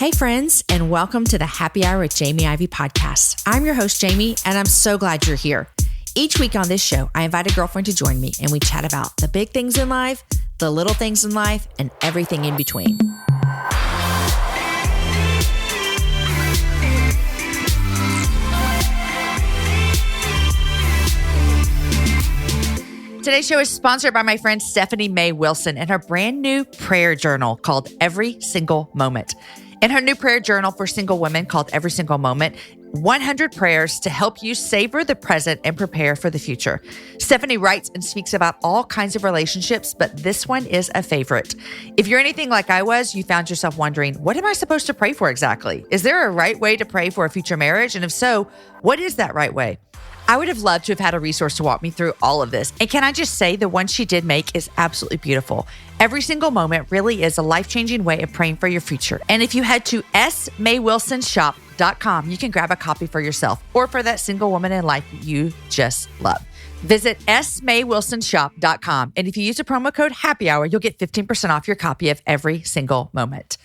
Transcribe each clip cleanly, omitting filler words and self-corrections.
Hey friends, and welcome to the Happy Hour with Jamie Ivey podcast. I'm your host, Jamie, and I'm so glad you're here. Each week on this show, I invite a girlfriend to join me and we chat about the big things in life, the little things in life, and everything in between. Today's show is sponsored by my friend Stephanie Mae Wilson and her brand new prayer journal called Every Single Moment. In her new prayer journal for single women called Every Single Moment, 100 prayers to help you savor the present and prepare for the future. Stephanie writes and speaks about all kinds of relationships, but this one is a favorite. If you're anything like I was, you found yourself wondering, what am I supposed to pray for exactly? Is there a right way to pray for a future marriage? And if so, what is that right way? I would have loved to have had a resource to walk me through all of this. And can I just say, the one she did make is absolutely beautiful. Every Single Moment really is a life-changing way of praying for your future. And if you head to smaywilsonshop.com, you can grab a copy for yourself or for that single woman in life you just love. Visit smaywilsonshop.com. And if you use the promo code Happy Hour, you'll get 15% off your copy of Every Single Moment.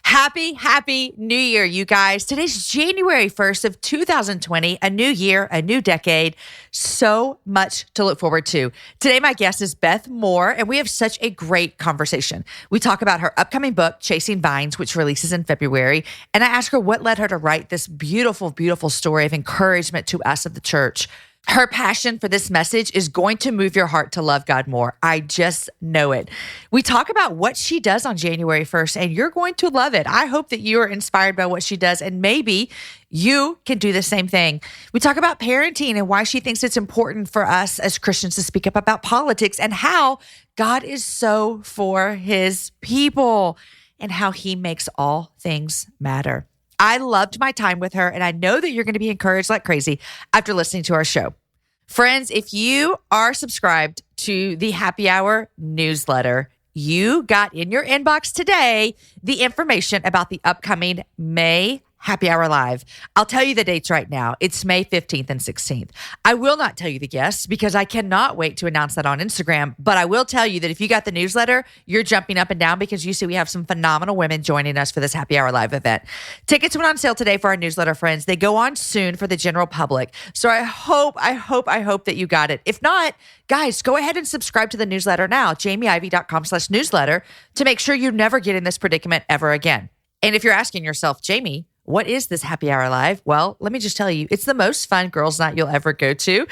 Happy New Year, you guys. Today's January 1st of 2020, a new year, a new decade. So much to look forward to. Today, my guest is Beth Moore, and we have such a great conversation. We talk about her upcoming book, Chasing Vines, which releases in February. And I ask her what led her to write this beautiful, beautiful story of encouragement to us of the church. Her passion for this message is going to move your heart to love God more. I just know it. We talk about what she does on January 1st, and you're going to love it. I hope that you are inspired by what she does, and maybe you can do the same thing. We talk about parenting and why she thinks it's important for us as Christians to speak up about politics and how God is so for his people and how he makes all things matter. I loved my time with her, and I know that you're going to be encouraged like crazy after listening to our show. Friends, if you are subscribed to the Happy Hour newsletter, you got in your inbox today the information about the upcoming May Happy Hour Live. I'll tell you the dates right now. It's May 15th and 16th. I will not tell you the guests because I cannot wait to announce that on Instagram, but I will tell you that if you got the newsletter, you're jumping up and down because you see we have some phenomenal women joining us for this Happy Hour Live event. Tickets went on sale today for our newsletter friends. They go on soon for the general public. So I hope that you got it. If not, guys, go ahead and subscribe to the newsletter now, jamieivey.com/newsletter, to make sure you never get in this predicament ever again. And if you're asking yourself, Jamie, what is this Happy Hour Live? Well, let me just tell you, it's the most fun girls' night you'll ever go to.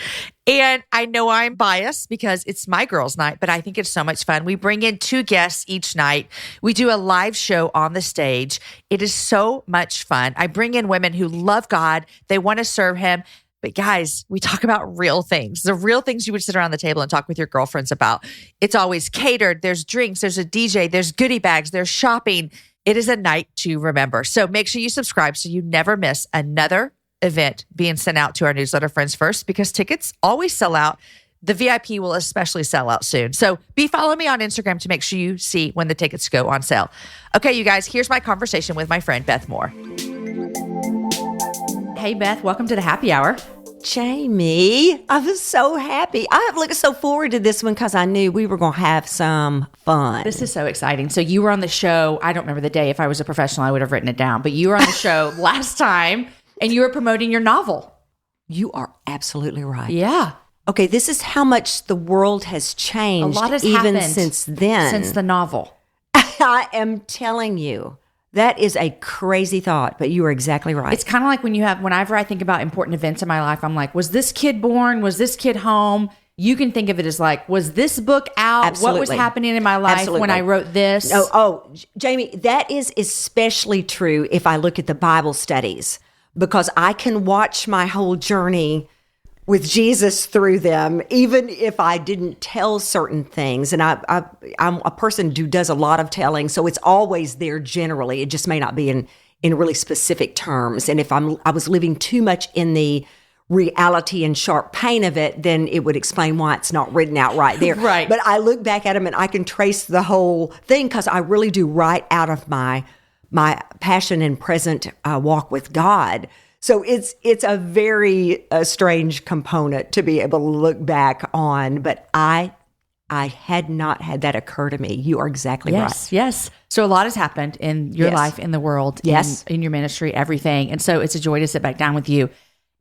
And I know I'm biased because it's my girls' night, but I think it's so much fun. We bring in 2 guests each night. We do a live show on the stage. It is so much fun. I bring in women who love God. They want to serve him. But guys, we talk about real things, the real things you would sit around the table and talk with your girlfriends about. It's always catered. There's drinks, there's a DJ, there's goodie bags, there's shopping. It is a night to remember. So make sure you subscribe so you never miss another event being sent out to our newsletter friends first, because tickets always sell out. The VIP will especially sell out soon. So be following me on Instagram to make sure you see when the tickets go on sale. Okay, you guys, here's my conversation with my friend Beth Moore. Hey, Beth, welcome to the Happy Hour. Jamie, I was so happy. I have looked so forward to this one because I knew we were going to have some fun. This is so exciting. So you were on the show. I don't remember the day. If I was a professional, I would have written it down. But you were on the show last time and you were promoting your novel. You are absolutely right. Yeah. Okay, this is how much the world has changed. A lot has even happened since then. Since the novel. I am telling you. That is a crazy thought, but you are exactly right. It's kind of like whenever I think about important events in my life, I'm like, was this kid born? Was this kid home? You can think of it as like, was this book out? Absolutely. What was happening in my life when I wrote this? Oh, Jamie, that is especially true if I look at the Bible studies, because I can watch my whole journey with Jesus through them, even if I didn't tell certain things. And I'm a person who does a lot of telling, so it's always there generally. It just may not be in really specific terms. And if I was living too much in the reality and sharp pain of it, then it would explain why it's not written out right there. Right. But I look back at them and I can trace the whole thing because I really do write out of my passion and present walk with God. So it's a very strange component to be able to look back on, but I I had not had that occur to me. You are exactly right. Yes. So a lot has happened in your life, in the world, in your ministry, everything. And so it's a joy to sit back down with you.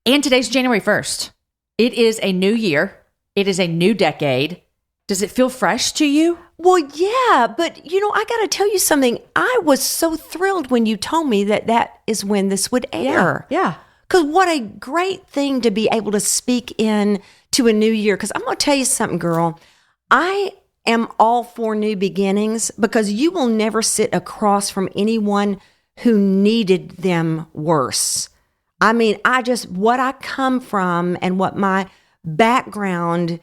And today's January 1st. It is a new year. It is a new decade. Does it feel fresh to you? Well, yeah, but I got to tell you something. I was so thrilled when you told me that is when this would air. Yeah. Because what a great thing to be able to speak in to a new year. Because I'm going to tell you something, girl. I am all for new beginnings because you will never sit across from anyone who needed them worse. I mean, what I come from and what my background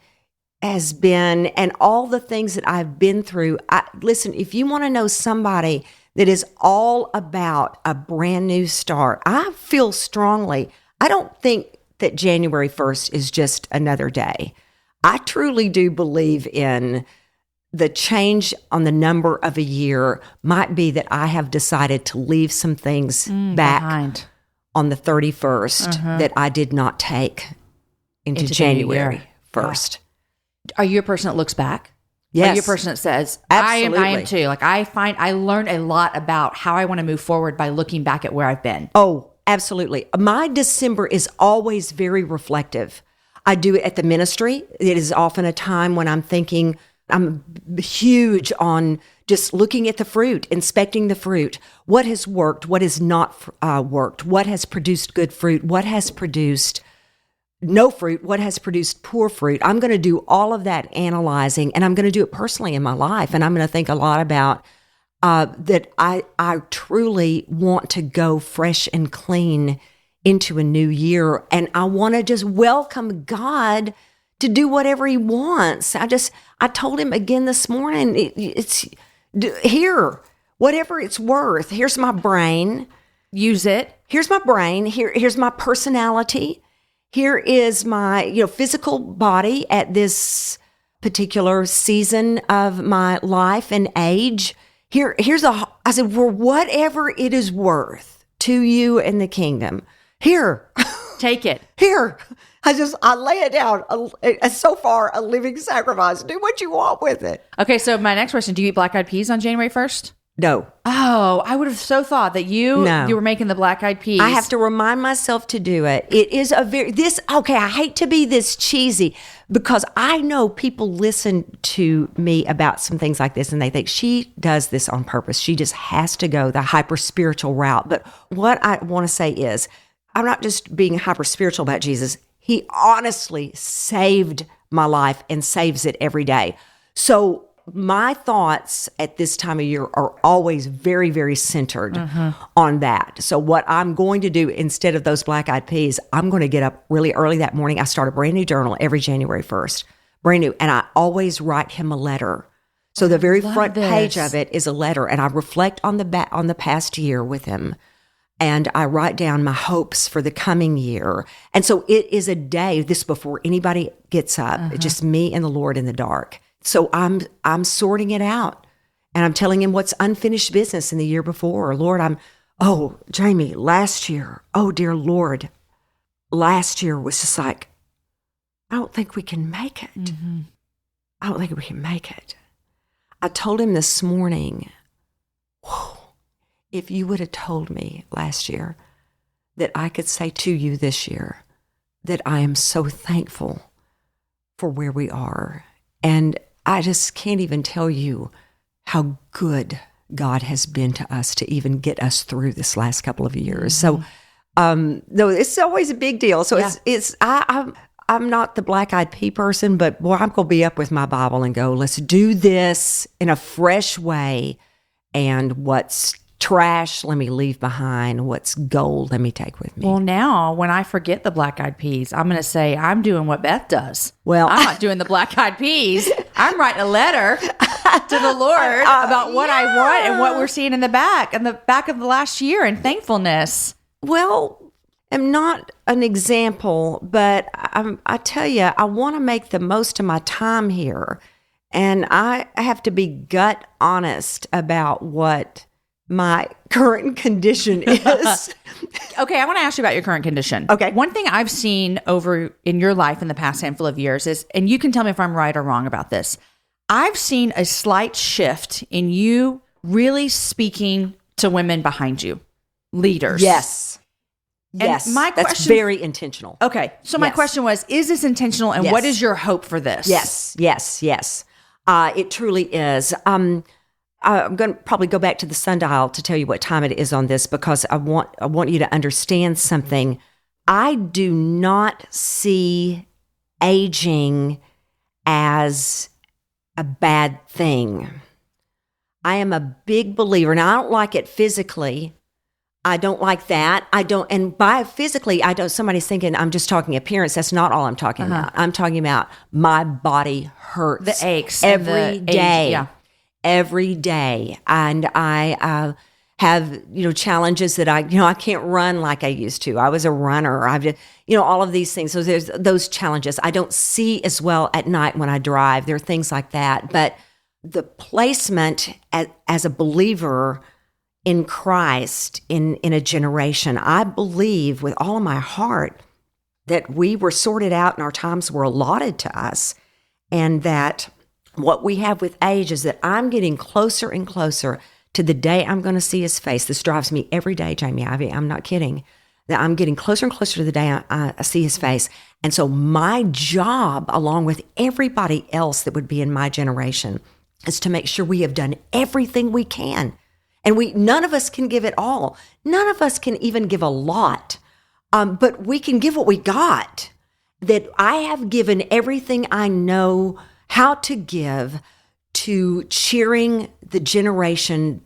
has been and all the things that I've been through. Listen, if you want to know somebody that is all about a brand new start, I feel strongly. I don't think that January 1st is just another day. I truly do believe in the change on the number of a year might be that I have decided to leave some things back behind on the 31st that I did not take into January 1st. Yeah. Are you a person that looks back? Yes. Are you a person that says, absolutely. I am too. Like I learned a lot about how I want to move forward by looking back at where I've been. Oh, absolutely. My December is always very reflective. I do it at the ministry. It is often a time when I'm thinking, I'm huge on just looking at the fruit, inspecting the fruit. What has worked? What has not worked? What has produced good fruit? What has produced no fruit? What has produced poor fruit? I'm going to do all of that analyzing, and I'm going to do it personally in my life. And I'm going to think a lot about that I truly want to go fresh and clean into a new year. And I want to just welcome God to do whatever he wants. I told him again this morning, it's here, whatever it's worth. Here's my brain. Use it. Here's my brain. Here's my personality. Here is my, physical body at this particular season of my life and age. I said, for whatever it is worth to you and the kingdom, here. Take it. Here. I lay it down. So far, a living sacrifice. Do what you want with it. Okay, so my next question, do you eat black-eyed peas on January 1st? No. Oh, I would have so thought that you were making the black-eyed peas. I have to remind myself to do it. It is I hate to be this cheesy because I know people listen to me about some things like this and they think she does this on purpose. She just has to go the hyper-spiritual route. But what I want to say is, I'm not just being hyper-spiritual about Jesus. He honestly saved my life and saves it every day. So my thoughts at this time of year are always very, very centered on that. So what I'm going to do instead of those black-eyed peas, I'm going to get up really early that morning. I start a brand new journal every January 1st, brand new. And I always write him a letter. So the very front page of it is a letter. And I reflect on the past year with him. And I write down my hopes for the coming year. And so it is a day, this before anybody gets up, it's just me and the Lord in the dark. So I'm sorting it out. And I'm telling him what's unfinished business in the year before. Lord, Jamie, last year, oh dear Lord, last year was just like, I don't think we can make it. I don't think we can make it. I told him this morning, if you would have told me last year that I could say to you this year that I am so thankful for where we are. And I just can't even tell you how good God has been to us to even get us through this last couple of years. So, no, it's always a big deal. So I'm not the black-eyed pea person, but boy, I'm going to be up with my Bible and go, let's do this in a fresh way. And what's trash, let me leave behind. What's gold, let me take with me. Well, now when I forget the black-eyed peas, I'm going to say I'm doing what Beth does. Well, I'm not doing the black-eyed peas. I'm writing a letter to the Lord about what I want and what we're seeing in the back of the last year and thankfulness. Well, I'm not an example, but I tell you, I want to make the most of my time here. And I have to be gut honest about what my current condition is. Okay, I want to ask you about your current condition. Okay. One thing I've seen over in your life in the past handful of years is, and you can tell me if I'm right or wrong about this, I've seen a slight shift in you really speaking to women behind you, leaders. Yes. And Yes. my That's question, very intentional. Okay. So my question was, is this intentional? And what is your hope for this? Yes. It truly is. I'm going to probably go back to the sundial to tell you what time it is on this, because I want you to understand something. I do not see aging as a bad thing. I am a big believer, and I don't like it physically. I don't like that. And by physically, somebody's thinking I'm just talking appearance. That's not all I'm talking about. I'm talking about my body hurts. The aches. Every day. Yeah. Every day. And I have, challenges that I can't run like I used to. I was a runner. I've just, all of these things. So there's those challenges. I don't see as well at night when I drive. There are things like that. But the placement as a believer in Christ in a generation, I believe with all of my heart that we were sorted out and our times were allotted to us, and that what we have with age is that I'm getting closer and closer to the day I'm going to see his face. This drives me every day, Jamie. I'm not kidding. That I'm getting closer and closer to the day I see his face. And so my job, along with everybody else that would be in my generation, is to make sure we have done everything we can. And none of us can give it all. None of us can even give a lot. But we can give what we got. That I have given everything I know how to give to cheering the generation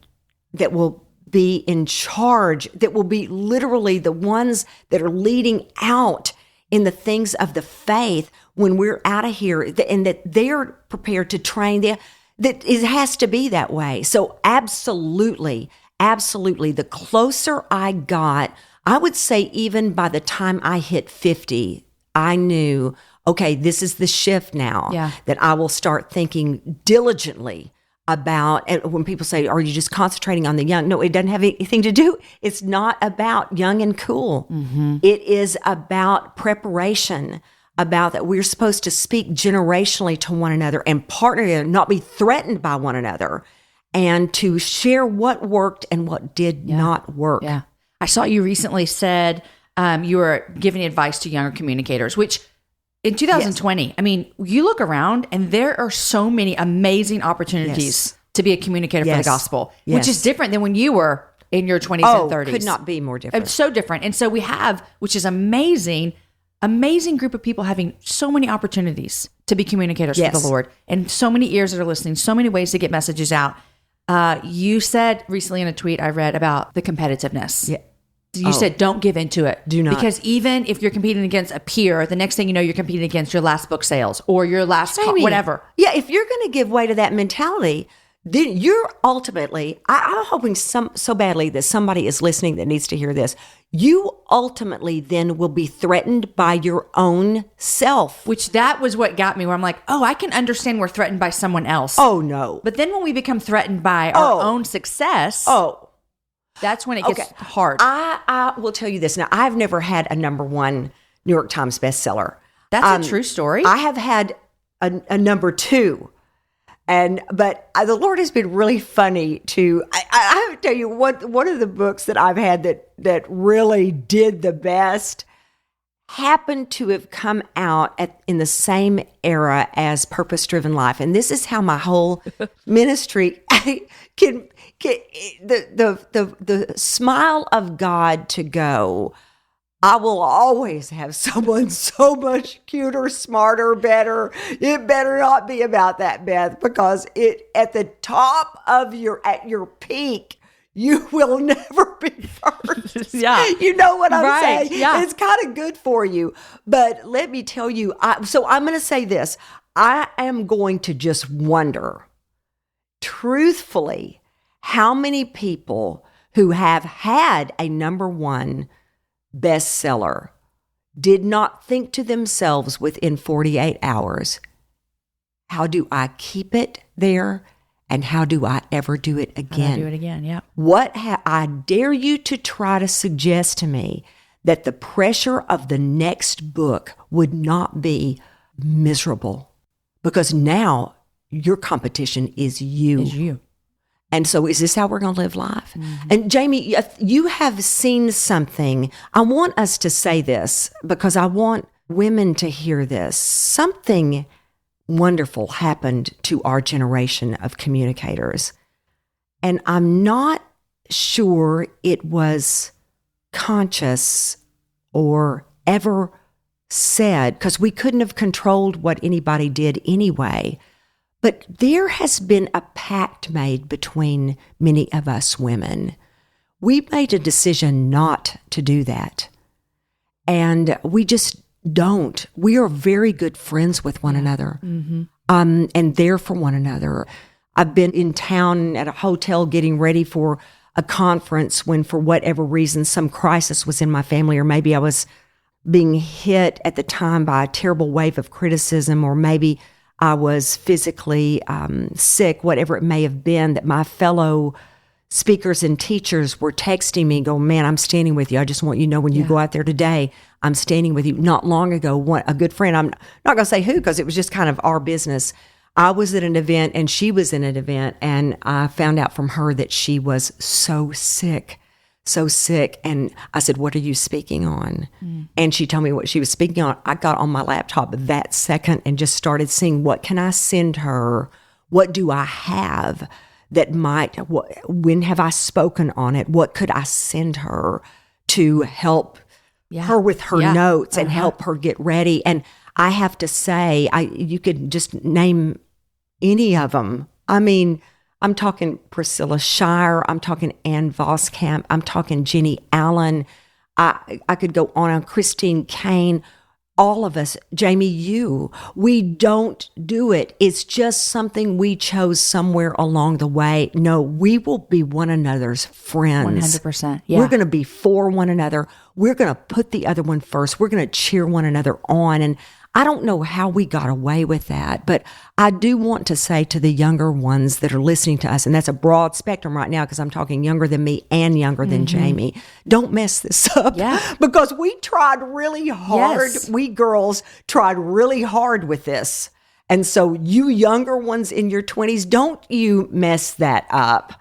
that will be in charge, that will be literally the ones that are leading out in the things of the faith when we're out of here, and that they're prepared to train them. That it has to be that way. So absolutely, the closer I got, I would say even by the time I hit 50, I knew, okay, this is the shift now, that I will start thinking diligently about. And when people say, are you just concentrating on the young? No, it doesn't have anything to do. It's not about young and cool. Mm-hmm. It is about preparation, about that we're supposed to speak generationally to one another and partner and not be threatened by one another, and to share what worked and what did not work. Yeah. I saw you recently said you were giving advice to younger communicators, which in 2020, I mean, you look around and there are so many amazing opportunities to be a communicator for the gospel, which is different than when you were in your 20s and 30s. Could not be more different. It's so different. And so we have, which is amazing group of people having so many opportunities to be communicators for the Lord, and so many ears that are listening, so many ways to get messages out. You said recently in a tweet I read about the competitiveness. Yeah. You said, don't give into it. Do not. Because even if you're competing against a peer, the next thing you know, you're competing against your last book sales or your last whatever. Yeah, if you're going to give way to that mentality, then you're ultimately, I'm hoping so badly that somebody is listening that needs to hear this. You ultimately then will be threatened by your own self. Which that was what got me, where I'm like, oh, I can understand we're threatened by someone else. Oh, no. But then when we become threatened by our own success, that's when it gets hard. I will tell you this. Now, I've never had a #1 New York Times bestseller. That's a true story. I have had a #2. But the Lord has been really funny to, I have to tell you, one of the books that I've had that really did the best happened to have come out in the same era as Purpose Driven Life. And this is how my whole ministry can the smile of God to go. I will always have someone so much cuter, smarter, better. It better not be about that, Beth, because at the top of at your peak, you will never be first. You know what I'm saying? Yeah. It's kind of good for you. But let me tell you, so I'm going to say this. I am going to just wonder, truthfully, how many people who have had a #1 bestseller did not think to themselves within 48 hours, how do I keep it there, and how do I ever do it again? I dare you to try to suggest to me that the pressure of the next book would not be miserable, because now your competition is you. Is you. And so is this how we're going to live life? And Jamie, if you have seen something. I want us to say this because I want women to hear this. Something wonderful happened to our generation of communicators. And I'm not sure it was conscious or ever said, because we couldn't have controlled what anybody did anyway. But there has been a pact made between many of us women. We made a decision not to do that. And we just don't. We are very good friends with one another, and there for one another. I've been in town at a hotel getting ready for a conference when, for whatever reason, some crisis was in my family, or maybe I was being hit at the time by a terrible wave of criticism, or maybe I was physically sick, whatever it may have been, that my fellow speakers and teachers were texting me, go, man, I'm standing with you. I just want you to know when you go out there today, I'm standing with you. Not long ago, a good friend, I'm not going to say who, because it was just kind of our business. I was at an event and she was in an event, and I found out from her that she was so sick. And I said, what are you speaking on? And she told me what she was speaking on. I got on my laptop that second and just started seeing, what can I send her? What do I have that might, when have I spoken on it? What could I send her to help her with her notes and help her get ready? And I have to say, you could just name any of them. I mean, I'm talking Priscilla Shire. I'm talking Ann Voskamp. I'm talking Jenny Allen. I could go on Christine Kane. All of us, Jamie, we don't do it. It's just something we chose somewhere along the way. No, we will be one another's friends. 100%. Yeah. We're going to be for one another. We're going to put the other one first. We're going to cheer one another on. And I don't know how we got away with that, but I do want to say to the younger ones that are listening to us, and that's a broad spectrum right now because I'm talking younger than me and younger than Jamie, don't mess this up because we tried really hard. Yes. We girls tried really hard with this. And so you younger ones in your 20s, don't you mess that up.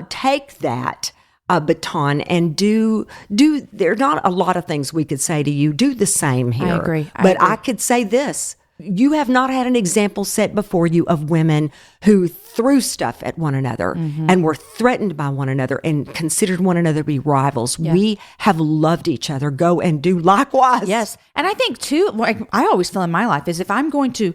Take that baton and do there are not a lot of things we could say to you. Do the same here. I agree. I could say this. You have not had an example set before you of women who threw stuff at one another and were threatened by one another and considered one another to be rivals. Yeah. We have loved each other. Go and do likewise. Yes. And I think too, like I always feel in my life is if I'm going to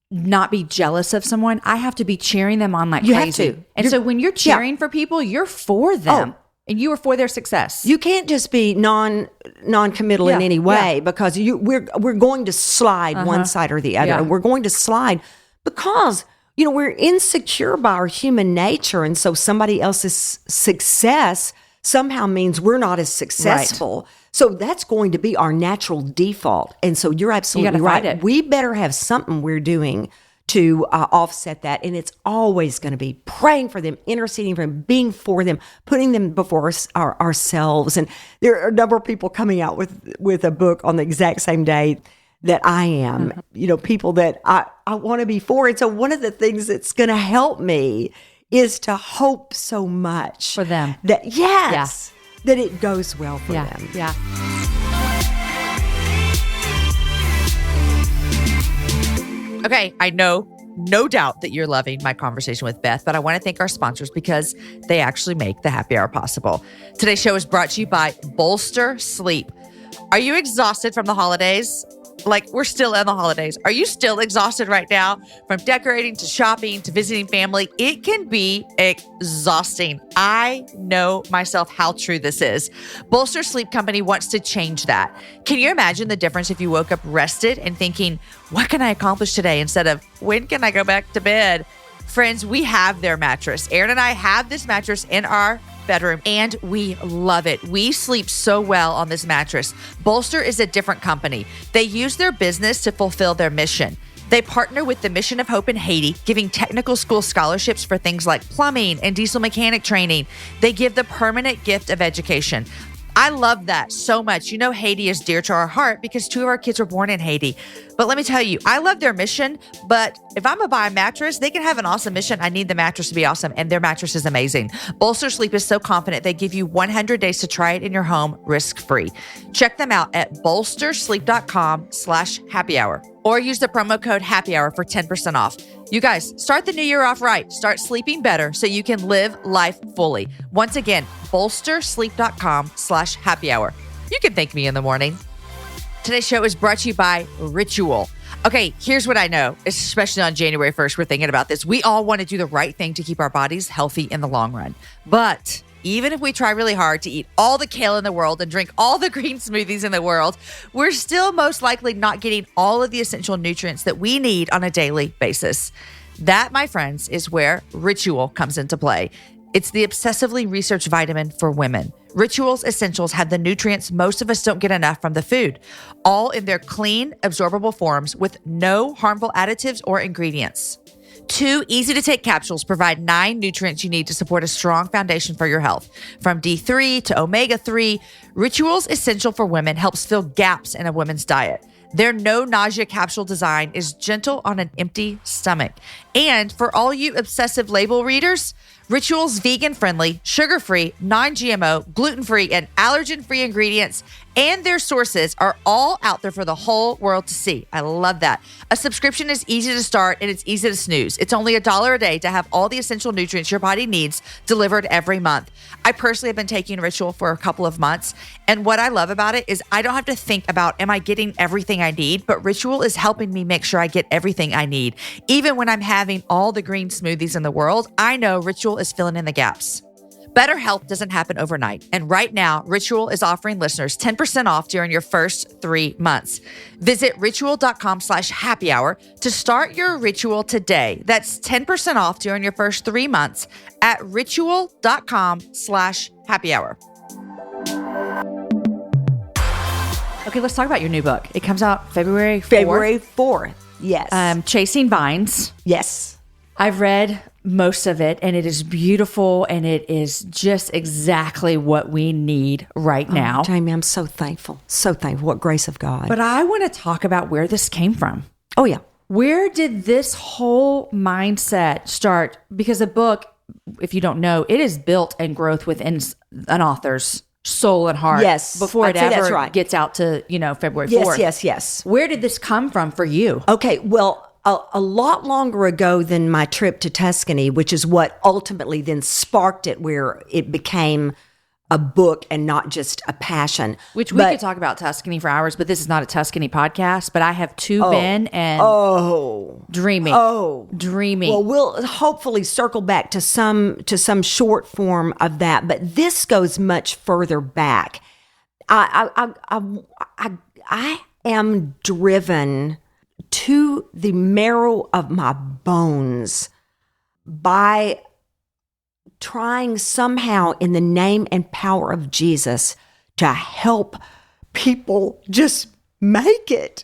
not be jealous of someone, I have to be cheering them on like crazy. Have to. And so when you're cheering for people, you're for them. And you are for their success. You can't just be non-committal in any way because we're going to slide one side or the other. Yeah. And we're going to slide because, we're insecure by our human nature. And so somebody else's success somehow means we're not as successful. Right. So that's going to be our natural default. And so you're absolutely right. We better have something we're doing to offset that. And it's always going to be praying for them, interceding for them, being for them, putting them before ourselves. And there are a number of people coming out with a book on the exact same day that I am, people that I want to be for. And so one of the things that's going to help me is to hope so much for them that, that it goes well for them. Yeah. Okay, I know, no doubt that you're loving my conversation with Beth, but I want to thank our sponsors because they actually make the happy hour possible. Today's show is brought to you by Bolster Sleep. Are you exhausted from the holidays? Like, we're still in the holidays. Are you still exhausted right now? From decorating to shopping to visiting family, it can be exhausting. I know myself how true this is. Bolster Sleep Company wants to change that. Can you imagine the difference if you woke up rested and thinking, what can I accomplish today? Instead of, when can I go back to bed? Friends, we have their mattress. Aaron and I have this mattress in our bedroom and we love it. We sleep so well on this mattress. Bolster is a different company. They use their business to fulfill their mission. They partner with the Mission of Hope in Haiti, giving technical school scholarships for things like plumbing and diesel mechanic training. They give the permanent gift of education. I love that so much. You know, Haiti is dear to our heart because 2 of our kids were born in Haiti. But let me tell you, I love their mission. But if I'm going to buy a mattress, they can have an awesome mission. I need the mattress to be awesome. And their mattress is amazing. Bolster Sleep is so confident they give you 100 days to try it in your home risk-free. Check them out at bolsterSleep.com/happy hour or use the promo code happy hour for 10% off. You guys, start the new year off right. Start sleeping better so you can live life fully. Once again, bolstersleep.com/happy hour. You can thank me in the morning. Today's show is brought to you by Ritual. Okay, here's what I know, especially on January 1st, we're thinking about this. We all want to do the right thing to keep our bodies healthy in the long run. But even if we try really hard to eat all the kale in the world and drink all the green smoothies in the world, we're still most likely not getting all of the essential nutrients that we need on a daily basis. That, my friends, is where Ritual comes into play. It's the obsessively researched vitamin for women. Ritual's essentials have the nutrients most of us don't get enough from the food, all in their clean, absorbable forms with no harmful additives or ingredients. 2 easy-to-take capsules provide 9 nutrients you need to support a strong foundation for your health. From D3 to omega-3, Ritual's Essential for Women helps fill gaps in a woman's diet. Their no-nausea capsule design is gentle on an empty stomach. And for all you obsessive label readers, Ritual's vegan-friendly, sugar-free, non-GMO, gluten-free, and allergen-free ingredients and their sources are all out there for the whole world to see. I love that. A subscription is easy to start and it's easy to snooze. It's only $1 a day to have all the essential nutrients your body needs delivered every month. I personally have been taking Ritual for a couple of months, and what I love about it is I don't have to think about, am I getting everything I need? But Ritual is helping me make sure I get everything I need. Even when I'm having all the green smoothies in the world, I know Ritual is filling in the gaps. Better health doesn't happen overnight. And right now, Ritual is offering listeners 10% off during your first 3 months. Visit ritual.com/happy hour to start your Ritual today. That's 10% off during your first 3 months at ritual.com/happy hour. Okay, let's talk about your new book. It comes out February 4th. February 4th. Yes. Chasing Vines. Yes. I've read most of it, and it is beautiful, and it is just exactly what we need right now. Jamie, I'm so thankful. So thankful. What grace of God. But I want to talk about where this came from. Oh, yeah. Where did this whole mindset start? Because a book, if you don't know, it is built and growth within an author's soul and heart. Yes. Before it ever that's right. gets out to, February 4th. Yes. Where did this come from for you? Okay, well, a lot longer ago than my trip to Tuscany, which is what ultimately then sparked it, where it became a book and not just a passion. Which we could talk about Tuscany for hours, but this is not a Tuscany podcast. But I have been and dreaming. Well, we'll hopefully circle back to some short form of that, but this goes much further back. I am driven to the marrow of my bones by trying somehow in the name and power of Jesus to help people just make it.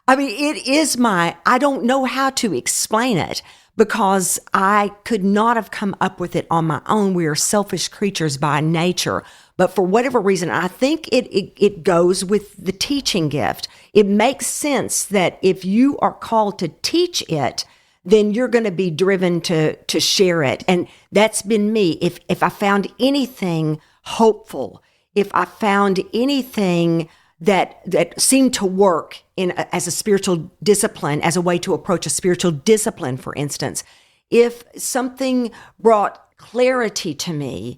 I mean, it is I don't know how to explain it because I could not have come up with it on my own. We are selfish creatures by nature. But for whatever reason, I think it goes with the teaching gift. It makes sense that if you are called to teach it, then you're going to be driven to share it. And that's been me. If I found anything hopeful, if I found anything that seemed to work as a spiritual discipline, as a way to approach a spiritual discipline, for instance, if something brought clarity to me,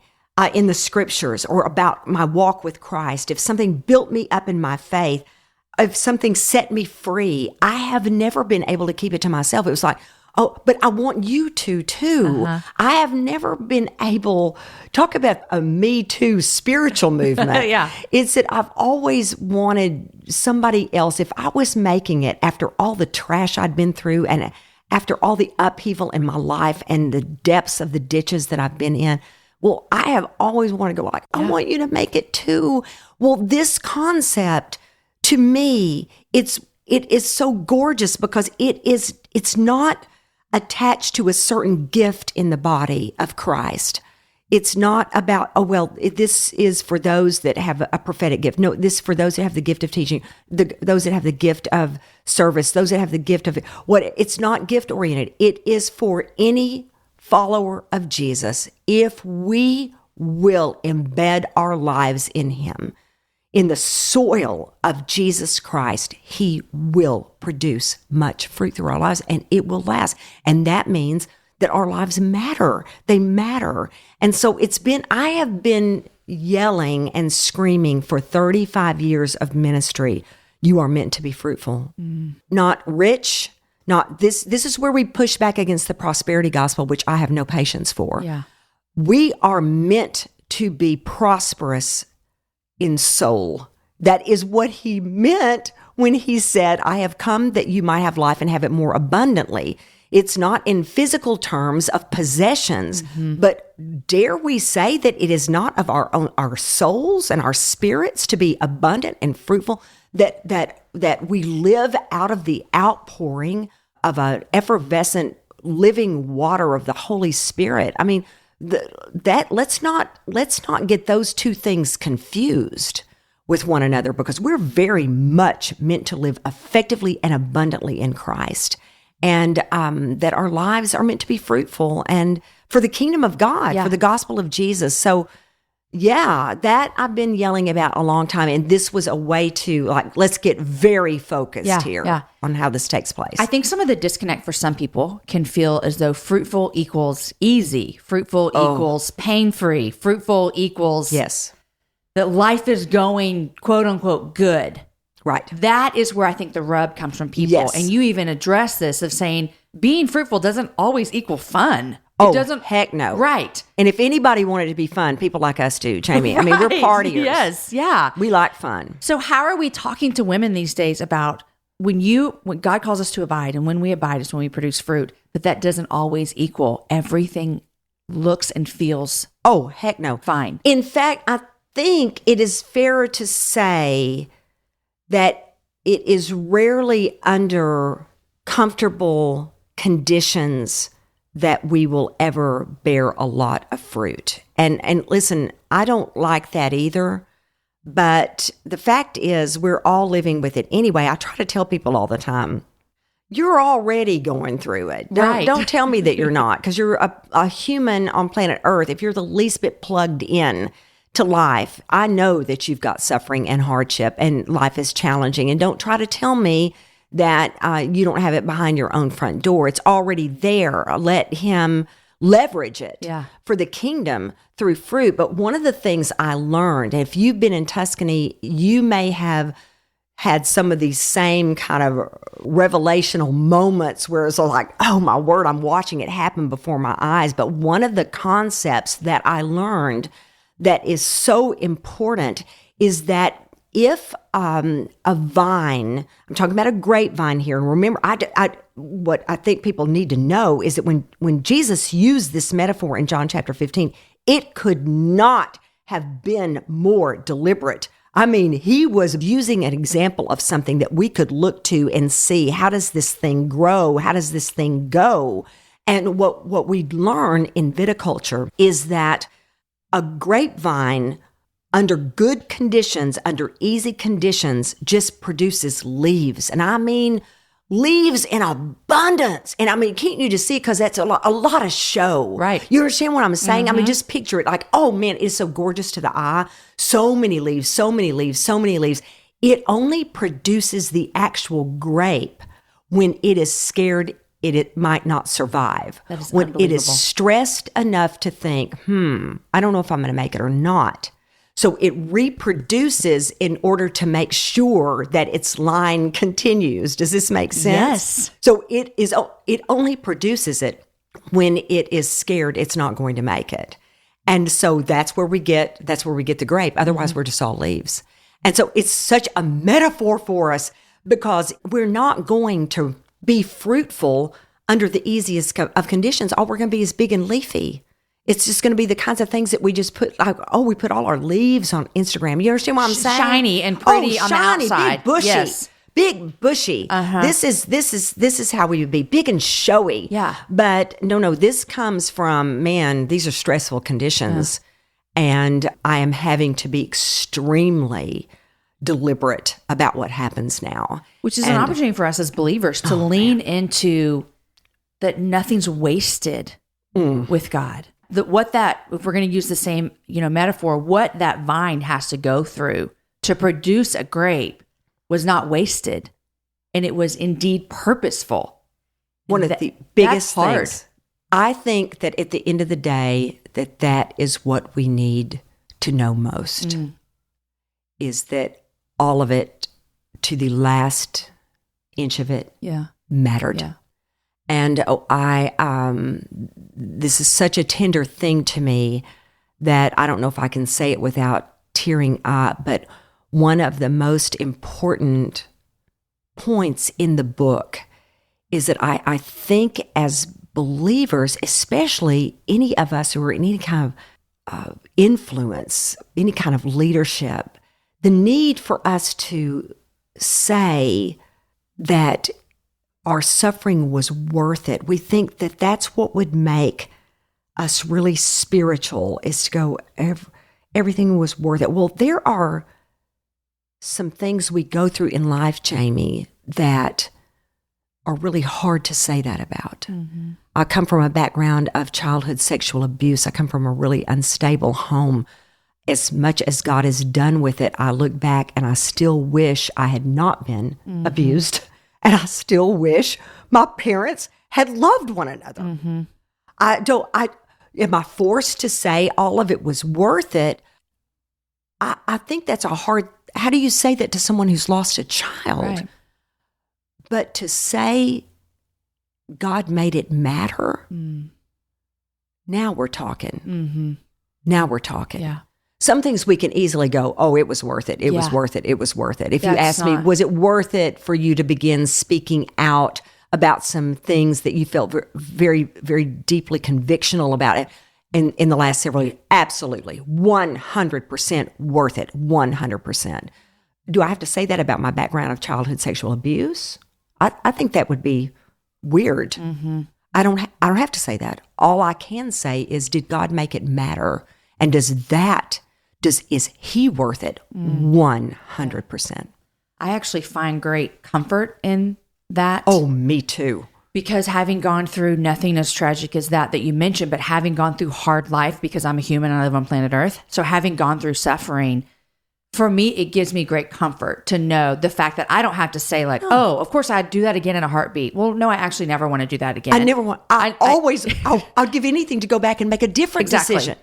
in the scriptures or about my walk with Christ, if something built me up in my faith, if something set me free, I have never been able to keep it to myself. It was like, oh, but I want you to too. I have never been able, talk about a Me Too spiritual movement. Yeah. It's that I've always wanted somebody else, if I was making it after all the trash I'd been through and after all the upheaval in my life and the depths of the ditches that I've been in, well, I have always wanted to go like, I want you to make it too. Well, this concept to me, it is so gorgeous because it's not attached to a certain gift in the body of Christ. It's not about, this is for those that have a prophetic gift. No, this is for those that have the gift of teaching, those that have the gift of service, those that have the gift of it's not gift oriented. It is for any follower of Jesus. If we will embed our lives in him, in the soil of Jesus Christ, he will produce much fruit through our lives, and it will last. And that means that our lives matter. They matter. And so I have been yelling and screaming for 35 years of ministry. You are meant to be fruitful, not rich, not this. This is where we push back against the prosperity gospel, which I have no patience for. Yeah. We are meant to be prosperous in soul. That is what he meant when he said, I have come that you might have life and have it more abundantly. It's not in physical terms of possessions, but dare we say that it is not of our souls and our spirits to be abundant and fruitful, that we live out of the outpouring of an effervescent living water of the Holy Spirit. I mean, let's not get those two things confused with one another, because we're very much meant to live effectively and abundantly in Christ, and that our lives are meant to be fruitful and for the kingdom of God, for the gospel of Jesus. So that I've been yelling about a long time, and this was a way to let's get very focused here on how this takes place. I think some of the disconnect for some people can feel as though fruitful equals easy, fruitful equals pain-free, fruitful equals that life is going quote unquote good. Right. That is where I think the rub comes from people. Yes. And you even address this of saying being fruitful doesn't always equal fun. It doesn't. Heck no. Right. And if anybody wanted to be fun, people like us do, Jamie. I mean, we're partiers. Yes. Yeah. We like fun. So how are we talking to women these days about when God calls us to abide, and when we abide is when we produce fruit, but that doesn't always equal everything looks and feels. Oh, heck no. Fine. In fact, I think it is fairer to say that it is rarely under comfortable conditions that we will ever bear a lot of fruit. And listen, I don't like that either, but the fact is we're all living with it anyway. I try to tell people all the time, you're already going through it. Don't tell me that you're not, because you're a human on planet Earth. If you're the least bit plugged in to life, I know that you've got suffering and hardship, and life is challenging. And don't try to tell me that you don't have it behind your own front door. It's already there. Let him leverage it for the kingdom through fruit. But one of the things I learned, if you've been in Tuscany, you may have had some of these same kind of revelational moments where it's like, oh my word, I'm watching it happen before my eyes. But one of the concepts that I learned that is so important is that if a vine, I'm talking about a grapevine here, and remember, what I think people need to know is that when Jesus used this metaphor in John chapter 15, it could not have been more deliberate. I mean, he was using an example of something that we could look to and see, how does this thing grow? How does this thing go? And what we learn in viticulture is that a grapevine, under good conditions, under easy conditions, just produces leaves. And I mean leaves in abundance. And I mean, can't you just see it? Because that's a lot of show. Right. You understand what I'm saying? I mean, just picture it like, oh man, it's so gorgeous to the eye. So many leaves, so many leaves, so many leaves. It only produces the actual grape when it is scared it might not survive. That is when it is stressed enough to think, I don't know if I'm going to make it or not. So it reproduces in order to make sure that its line continues. Does this make sense? Yes. So it only produces it when it is scared it's not going to make it. And so that's where we get the grape. Otherwise, we're just all leaves. And so it's such a metaphor for us, because we're not going to be fruitful under the easiest of conditions. All we're going to be is big and leafy. It's just going to be the kinds of things that we just put, like, we put all our leaves on Instagram. You understand what I'm saying? Shiny and pretty on the outside. Big, bushy. Yes. big, bushy. This is how we would be, big and showy. Yeah. But no, this comes from, man, these are stressful conditions. And I am having to be extremely deliberate about what happens now. Which is an opportunity for us as believers to lean into that nothing's wasted with God. If we're going to use the same, metaphor, what that vine has to go through to produce a grape was not wasted, and it was indeed purposeful. One of the biggest things. I think that at the end of the day, that is what we need to know most, is that all of it, to the last inch of it, mattered. Yeah. And this is such a tender thing to me that I don't know if I can say it without tearing up, but one of the most important points in the book is that I think as believers, especially any of us who are in any kind of influence, any kind of leadership, the need for us to say that our suffering was worth it. We think that that's what would make us really spiritual, is to go, everything was worth it. Well, there are some things we go through in life, Jamie, that are really hard to say that about. Mm-hmm. I come from a background of childhood sexual abuse. I come from a really unstable home. As much as God has done with it, I look back and I still wish I had not been abused. And I still wish my parents had loved one another. Mm-hmm. Am I forced to say all of it was worth it? I think that's how do you say that to someone who's lost a child? Right. But to say God made it matter, now we're talking. Mm-hmm. Now we're talking. Yeah. Some things we can easily go, oh, it was worth it. It was worth it. It was worth it. If you ask me, was it worth it for you to begin speaking out about some things that you felt very, very deeply convictional about it in the last several years? Absolutely. 100% worth it. 100%. Do I have to say that about my background of childhood sexual abuse? I think that would be weird. Mm-hmm. I don't have to say that. All I can say is, did God make it matter? And is he worth it? 100%. I actually find great comfort in that. Oh, me too. Because having gone through nothing as tragic as that you mentioned, but having gone through hard life, because I'm a human and I live on planet Earth. So having gone through suffering, for me, it gives me great comfort to know the fact that I don't have to say oh, of course I'd do that again in a heartbeat. Well, no, I actually never want to do that again. I never want, I'll give anything to go back and make a different decision.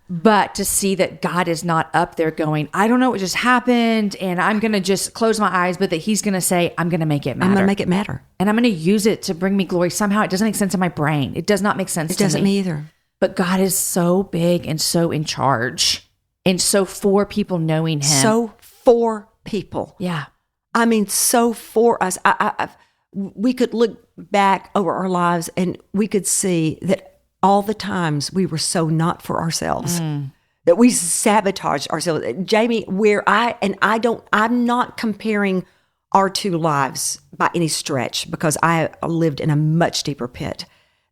But to see that God is not up there going, I don't know what just happened, and I'm going to just close my eyes, but that he's going to say, I'm going to make it matter. I'm going to make it matter. And I'm going to use it to bring me glory. Somehow it doesn't make sense in my brain. It does not make sense to me. It doesn't me either. But God is so big and so in charge. And so for people knowing him. So for people. Yeah. I mean, so for us. We could look back over our lives and we could see that all the times we were so not for ourselves, that we sabotaged ourselves. Jamie, I'm not comparing our two lives by any stretch, because I lived in a much deeper pit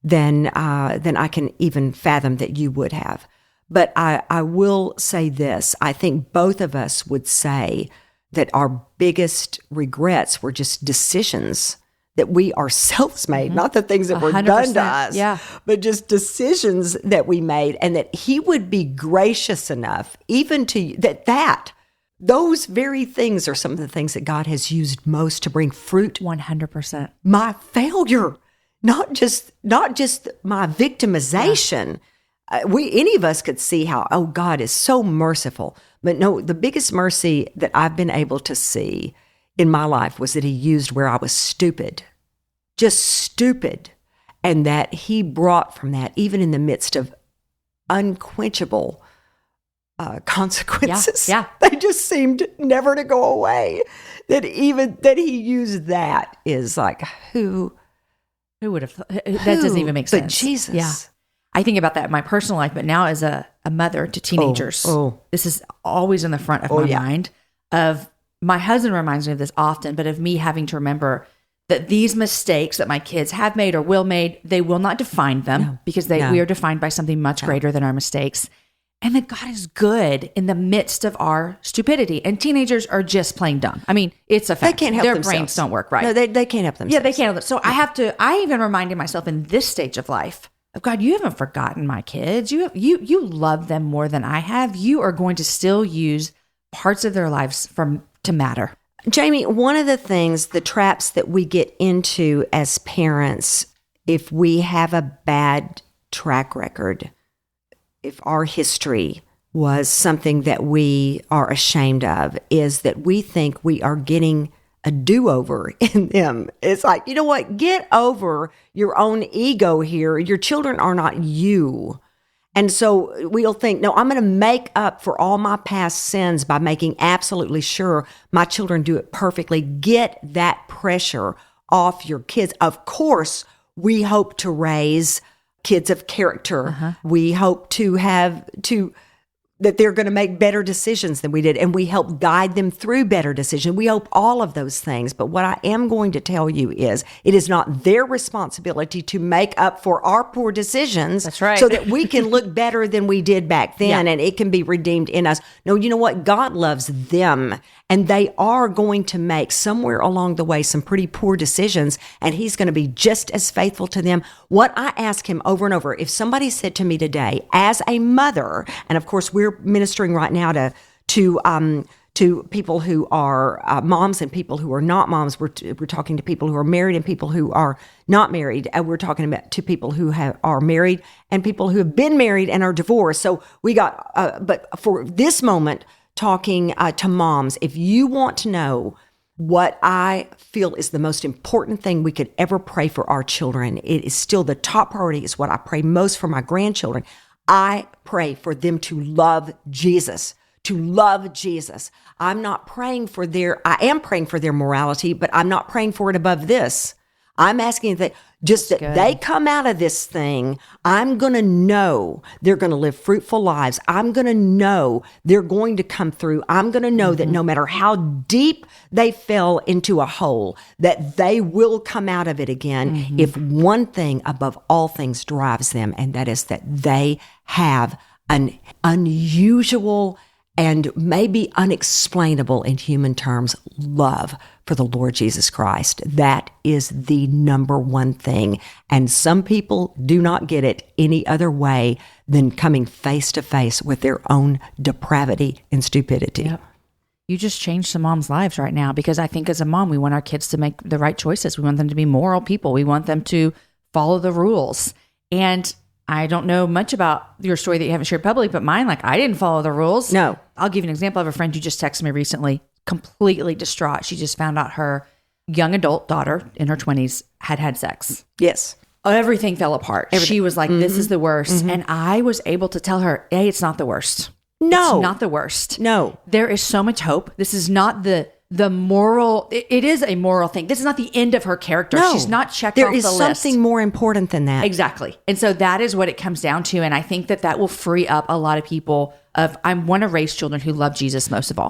than I can even fathom that you would have. But I will say this. I think both of us would say that our biggest regrets were just decisions that we ourselves made, not the things that were done to us, but just decisions that we made, and that he would be gracious enough even to those very things are some of the things that God has used most to bring fruit. 100%. My failure, not just my victimization. Any of us could see how, God is so merciful. But no, the biggest mercy that I've been able to see in my life was that he used where I was stupid, just stupid, and that he brought from that, even in the midst of unquenchable consequences. Yeah. They just seemed never to go away. That he used that is like, who would have, that doesn't even make sense. But Jesus. Yeah. I think about that in my personal life, but now as a mother to teenagers, this is always in the front of my mind of my husband reminds me of this often, but of me having to remember that these mistakes that my kids have made or will make, they will not define them because we are defined by something much greater than our mistakes. And that God is good in the midst of our stupidity. And teenagers are just plain dumb. I mean, it's a fact. They can't help themselves. Their brains don't work right. No, they can't help themselves. Yeah, they can't help it. So I even reminded myself in this stage of life of God, you haven't forgotten my kids. You love them more than I have. You are going to still use parts of their lives to matter. Jamie, one of the things, the traps that we get into as parents, if we have a bad track record, if our history was something that we are ashamed of, is that we think we are getting a do-over in them. It's like, you know what? Get over your own ego here. Your children are not you. And so we'll think, no, I'm going to make up for all my past sins by making absolutely sure my children do it perfectly. Get that pressure off your kids. Of course, we hope to raise kids of character. We hope that they're going to make better decisions than we did, and we help guide them through better decisions. We hope all of those things. But what I am going to tell you is it is not their responsibility to make up for our poor decisions. That's right. So that we can look better than we did back then, and it can be redeemed in us. No, you know what? God loves them, and they are going to make somewhere along the way some pretty poor decisions, and he's going to be just as faithful to them. What I ask him over and over, if somebody said to me today, as a mother, and of course we're ministering right now to people who are moms and people who are not moms. We're talking to people who are married and people who are not married. We're talking about to people who are married and people who have been married and are divorced. So we got, but for this moment, talking to moms, if you want to know what I feel is the most important thing we could ever pray for our children, it is still the top priority. Is what I pray most for my grandchildren. I pray for them to love Jesus, I am praying for their morality, but I'm not praying for it above this. I'm asking that they come out of this thing. I'm going to know they're going to live fruitful lives. I'm going to know they're going to come through. I'm going to know that no matter how deep they fell into a hole, that they will come out of it again if one thing above all things drives them, and that is that they have an unusual and maybe unexplainable in human terms love for the Lord Jesus Christ. That is the number one thing. And some people do not get it any other way than coming face to face with their own depravity and stupidity. Yep. You just changed some moms' lives right now, because I think as a mom, we want our kids to make the right choices. We want them to be moral people. We want them to follow the rules. And I don't know much about your story that you haven't shared publicly, but mine, I didn't follow the rules. No. I'll give you an example of a friend who just texted me recently, completely distraught. She just found out her young adult daughter in her 20s had sex. Yes. Everything fell apart. She was like, this is the worst. And I was able to tell her, hey, it's not the worst. No. It's not the worst. No. There is so much hope. This is not the moral, it is a moral thing. This is not the end of her character. No. She's not checked there off the is list. Something more important than that. Exactly. And so that is what it comes down to. And I think that will free up a lot of people I want to raise children who love Jesus most of all.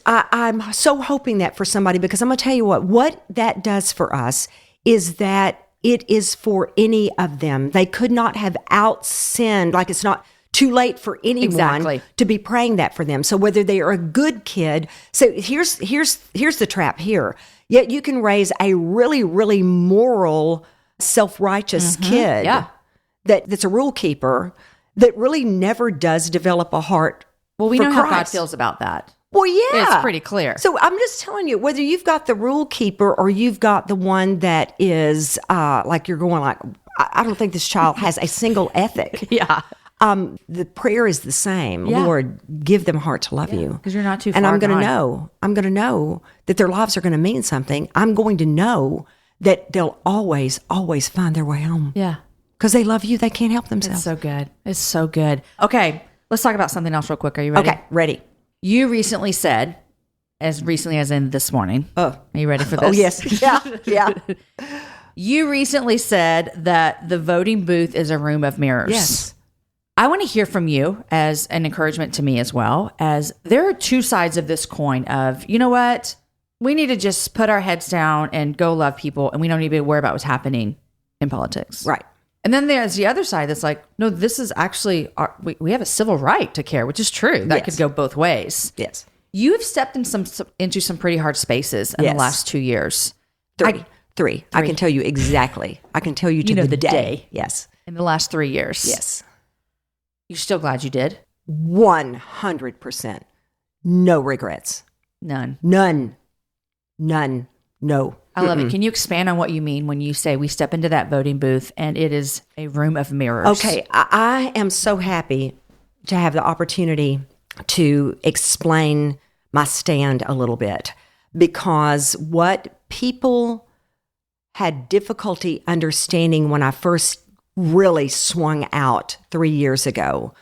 I'm so hoping that for somebody, because I'm going to tell you what that does for us is that it is for any of them. They could not have out-sinned. It's not too late for anyone to be praying that for them. So whether they are a good kid, so here's the trap here. Yet you can raise a really, really moral, self-righteous kid that's a rule keeper that really never does develop a heart. Well, we for know Christ. how God feels about that. Well, yeah. It's pretty clear. So I'm just telling you, whether you've got the rule keeper or you've got the one that is you're going I don't think this child has a single ethic. Yeah. The prayer is the same. Yeah. Lord, give them a heart to love you. Because you're not too far And I'm gone. going to know that their lives are going to mean something. I'm going to know that they'll always, always find their way home. Yeah. Because they love you. They can't help themselves. It's so good. It's so good. Okay. Let's talk about something else real quick. Are you ready? Okay. Ready. You recently said, as recently as in this morning. Are you ready for this? Oh, yes. Yeah. You recently said that the voting booth is a room of mirrors. Yes. I want to hear from you as an encouragement to me as well, as there are two sides of this coin of, you know what? We need to just put our heads down and go love people, and we don't need to worry about what's happening in politics. Right. And then there's the other side that's like, no, this is actually, we have a civil right to care, which is true. That could go both ways. Yes. You have stepped into some pretty hard spaces in the last 2 years. Three. I can tell you exactly. I can tell you to the day. Yes. In the last 3 years. Yes. You're still glad you did? 100%. No regrets. None. No. I love it. Can you expand on what you mean when you say we step into that voting booth and it is a room of mirrors? Okay. I am so happy to have the opportunity to explain my stand a little bit, because what people had difficulty understanding when I first really swung out 3 years ago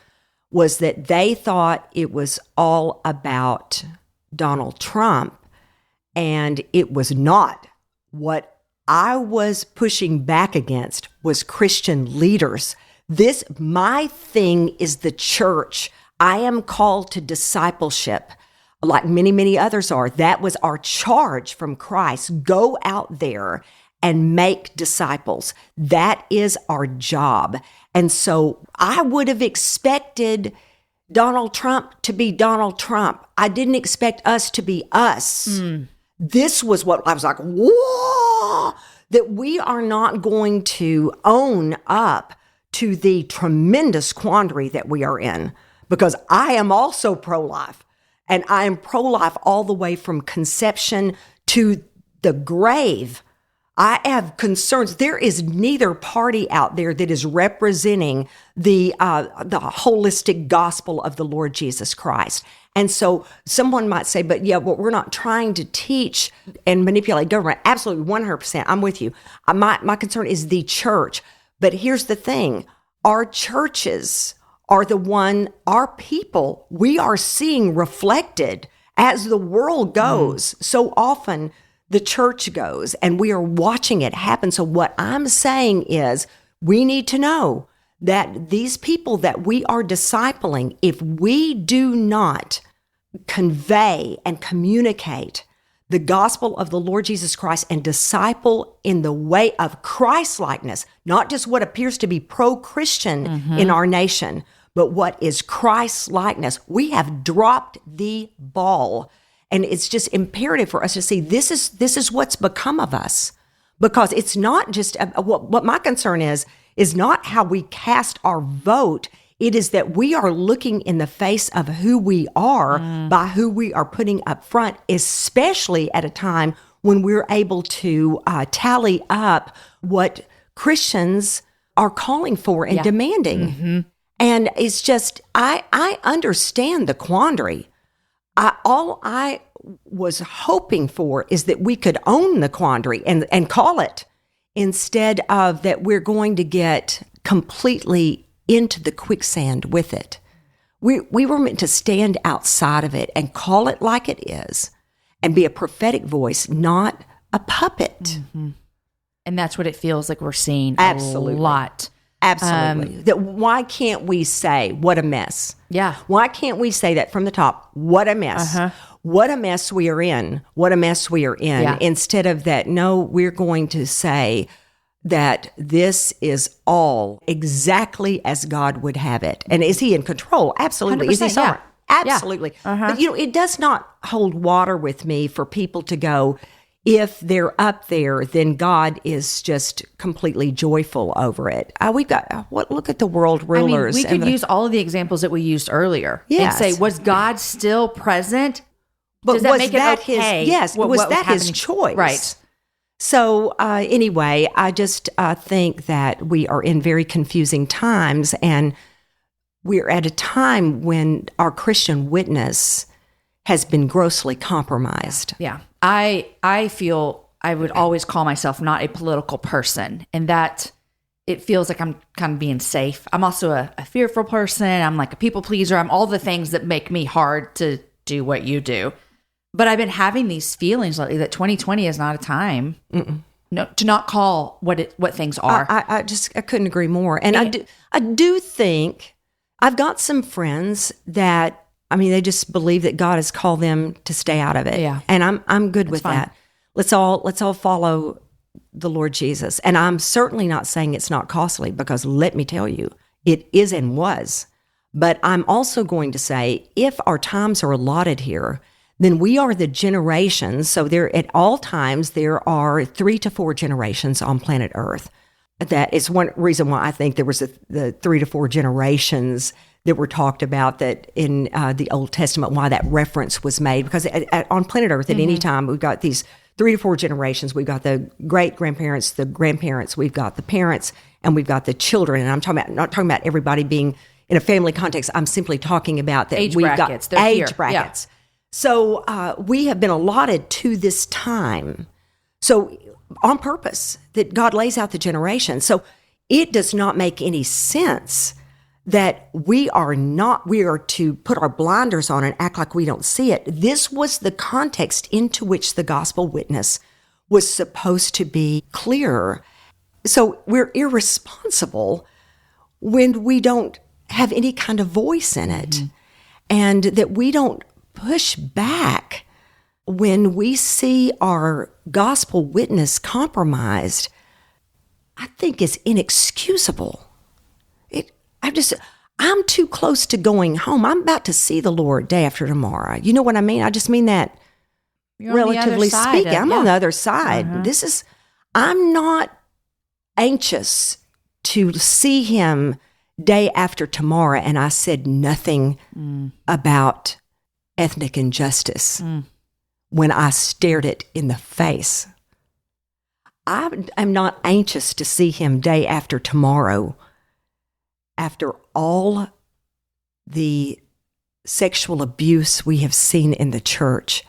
was that they thought it was all about Donald Trump, and it was not. What I was pushing back against was Christian leaders. My thing is the church. I am called to discipleship, like many, many others are. That was our charge from Christ. Go out there and make disciples. That is our job. And so I would have expected Donald Trump to be Donald Trump. I didn't expect us to be us. This was what I was like, whoa, that we are not going to own up to the tremendous quandary that we are in, because I am also pro-life, and I am pro-life all the way from conception to the grave. I have concerns. There is neither party out there that is representing the holistic gospel of the Lord Jesus Christ. And so someone might say, but we're not trying to teach and manipulate government. Absolutely, 100%. I'm with you. My concern is the church. But here's the thing. Our churches are our people, we are seeing reflected as the world goes. So often the church goes, and we are watching it happen. So what I'm saying is we need to know that these people that we are discipling, if we do not convey and communicate the gospel of the Lord Jesus Christ and disciple in the way of Christ-likeness, not just what appears to be pro-Christian in our nation, but what is Christ-likeness, we have dropped the ball. And it's just imperative for us to see this is what's become of us, because it's not just what my concern is not how we cast our vote. It is that we are looking in the face of who we are by who we are putting up front, especially at a time when we're able to tally up what Christians are calling for and demanding. And it's just, I understand the quandary. All I was hoping for is that we could own the quandary and call it, instead of that we're going to get completely into the quicksand with it. We were meant to stand outside of it and call it like it is and be a prophetic voice, not a puppet. And that's what it feels like we're seeing Absolutely. A lot. Absolutely. That why can't we say, what a mess? Yeah. Why can't we say that from the top? What a mess. What a mess we are in. What a mess we are in. Yeah. Instead of that, no, we're going to say that this is all exactly as God would have it. And is he in control? Absolutely. Is he sovereign? Absolutely. But it does not hold water with me for people to go, if they're up there, then God is just completely joyful over it. We've got look at the world rulers. We could use all of the examples that we used earlier and say, was God still present? But does that was make that it okay? Was that his choice? Right. So anyway, I just think that we are in very confusing times, and we're at a time when our Christian witness has been grossly compromised. Yeah. I feel I would always call myself not a political person, and that it feels like I'm kind of being safe. I'm also a fearful person. I'm like a people pleaser. I'm all the things that make me hard to do what you do. But I've been having these feelings lately that 2020 is not a time to not call what things are. I couldn't agree more. And I do think I've got some friends that, they just believe that God has called them to stay out of it. Yeah. And I'm good with fine. that. Let's all follow the Lord Jesus. And I'm certainly not saying it's not costly, because let me tell you, it is and was. But I'm also going to say, if our times are allotted here, then we are the generations. So at all times, there are 3 to 4 generations on planet Earth. That is one reason why I think there was the 3 to 4 generations that were talked about that in the Old Testament, why that reference was made. Because on planet Earth, at any time, we've got these 3 to 4 generations. We've got the great-grandparents, the grandparents, we've got the parents, and we've got the children. And I'm not talking about everybody being in a family context. I'm simply talking about that age we've brackets. got age brackets. Yeah. So we have been allotted to this time. So on purpose, that God lays out the generation. So it does not make any sense that we are to put our blinders on and act like we don't see it. This was the context into which the gospel witness was supposed to be clear. So we're irresponsible when we don't have any kind of voice in it, and that we don't push back when we see our gospel witness compromised. I think is inexcusable. I'm too close to going home. I'm about to see the Lord day after tomorrow. You know what I mean? I just mean that relatively speaking. I'm on the other side. I'm not anxious to see him day after tomorrow. And I said nothing about ethnic injustice when I stared it in the face. I'm not anxious to see him day after tomorrow, after all the sexual abuse we have seen in the church,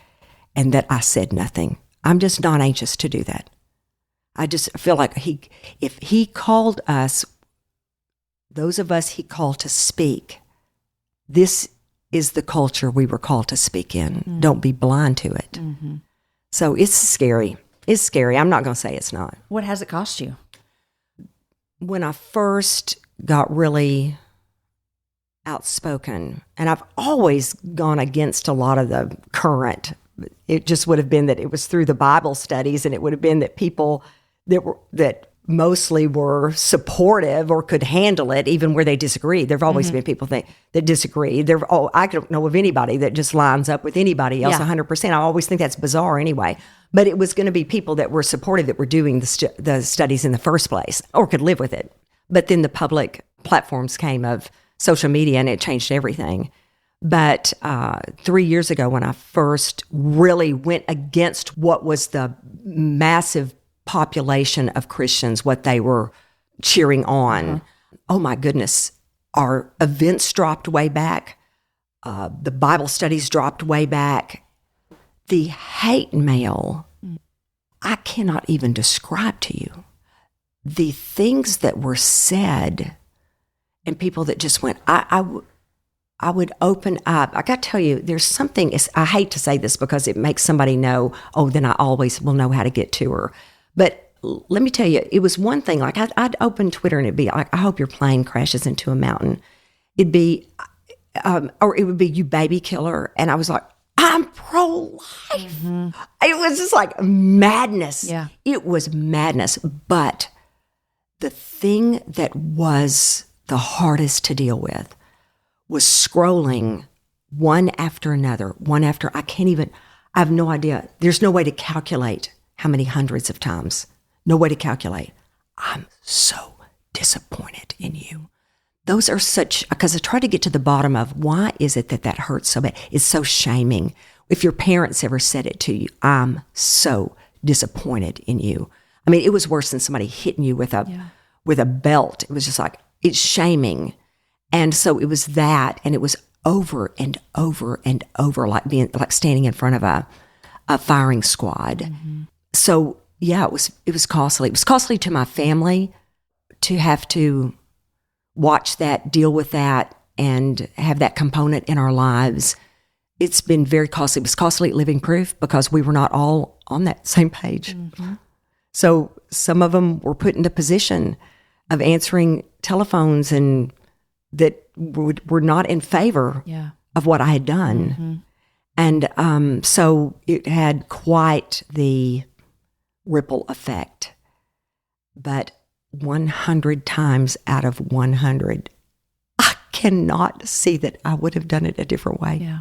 and that I said nothing. I'm just not anxious to do that. I just feel like if he called us, those of us he called to speak, this is the culture we were called to speak in. Don't be blind to it. So it's scary. It's scary. I'm not going to say it's not. What has it cost you? When I first got really outspoken, and I've always gone against a lot of the current. It just would have been that it was through the Bible studies, and it would have been that people that mostly were supportive or could handle it, even where they disagreed. There've always been people that disagree. I don't know of anybody that just lines up with anybody else 100%. I always think that's bizarre anyway. But it was going to be people that were supportive, that were doing the studies in the first place, or could live with it. But then the public platforms came of social media, and it changed everything. But 3 years ago, when I first really went against what was the massive population of Christians, what they were cheering on, oh my goodness, our events dropped way back. The Bible studies dropped way back. The hate mail, I cannot even describe to you. The things that were said, and people that just went, I would open up. I got to tell you, there's something, I hate to say this because it makes somebody know, oh, then I always will know how to get to her. But let me tell you, it was one thing, like I'd open Twitter and it'd be like, I hope your plane crashes into a mountain. It'd be, or it would be, you baby killer. And I was like, I'm pro-life. It was just like madness. Yeah. It was madness. But the thing that was the hardest to deal with was scrolling one after another, I have no idea. There's no way to calculate how many hundreds of times. No way to calculate. I'm so disappointed in you. Those are because I try to get to the bottom of why is it that hurts so bad? It's so shaming. If your parents ever said it to you, I'm so disappointed in you. I mean, it was worse than somebody hitting you with a belt. It was just like, it's shaming. And so it was that, and it was over and over and over, like standing in front of a firing squad. So yeah, it was costly. It was costly to my family to have to watch that, deal with that, and have that component in our lives. It's been very costly. It was costly at Living Proof because we were not all on that same page. So some of them were put into position of answering telephones and that were not in favor of what I had done. And so it had quite the ripple effect. But 100 times out of 100, I cannot see that I would have done it a different way. Yeah.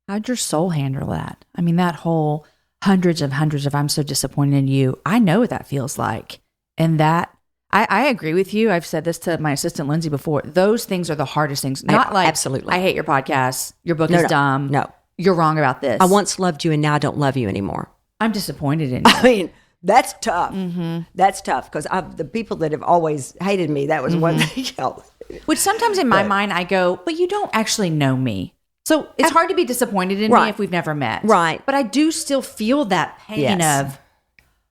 How'd your soul handle that? I mean, that whole hundreds of I'm so disappointed in you. I know what that feels like. And that, I agree with you. I've said this to my assistant, Lindsay, before. Those things are the hardest things. Not like, absolutely, I hate your podcast. Your book is dumb. No. You're wrong about this. I once loved you and now I don't love you anymore. I'm disappointed in you. I mean, that's tough. That's tough because the people that have always hated me, that was one thing. Which sometimes in my mind I go, but you don't actually know me. So it's hard to be disappointed in me if we've never met. Right. But I do still feel that pain of.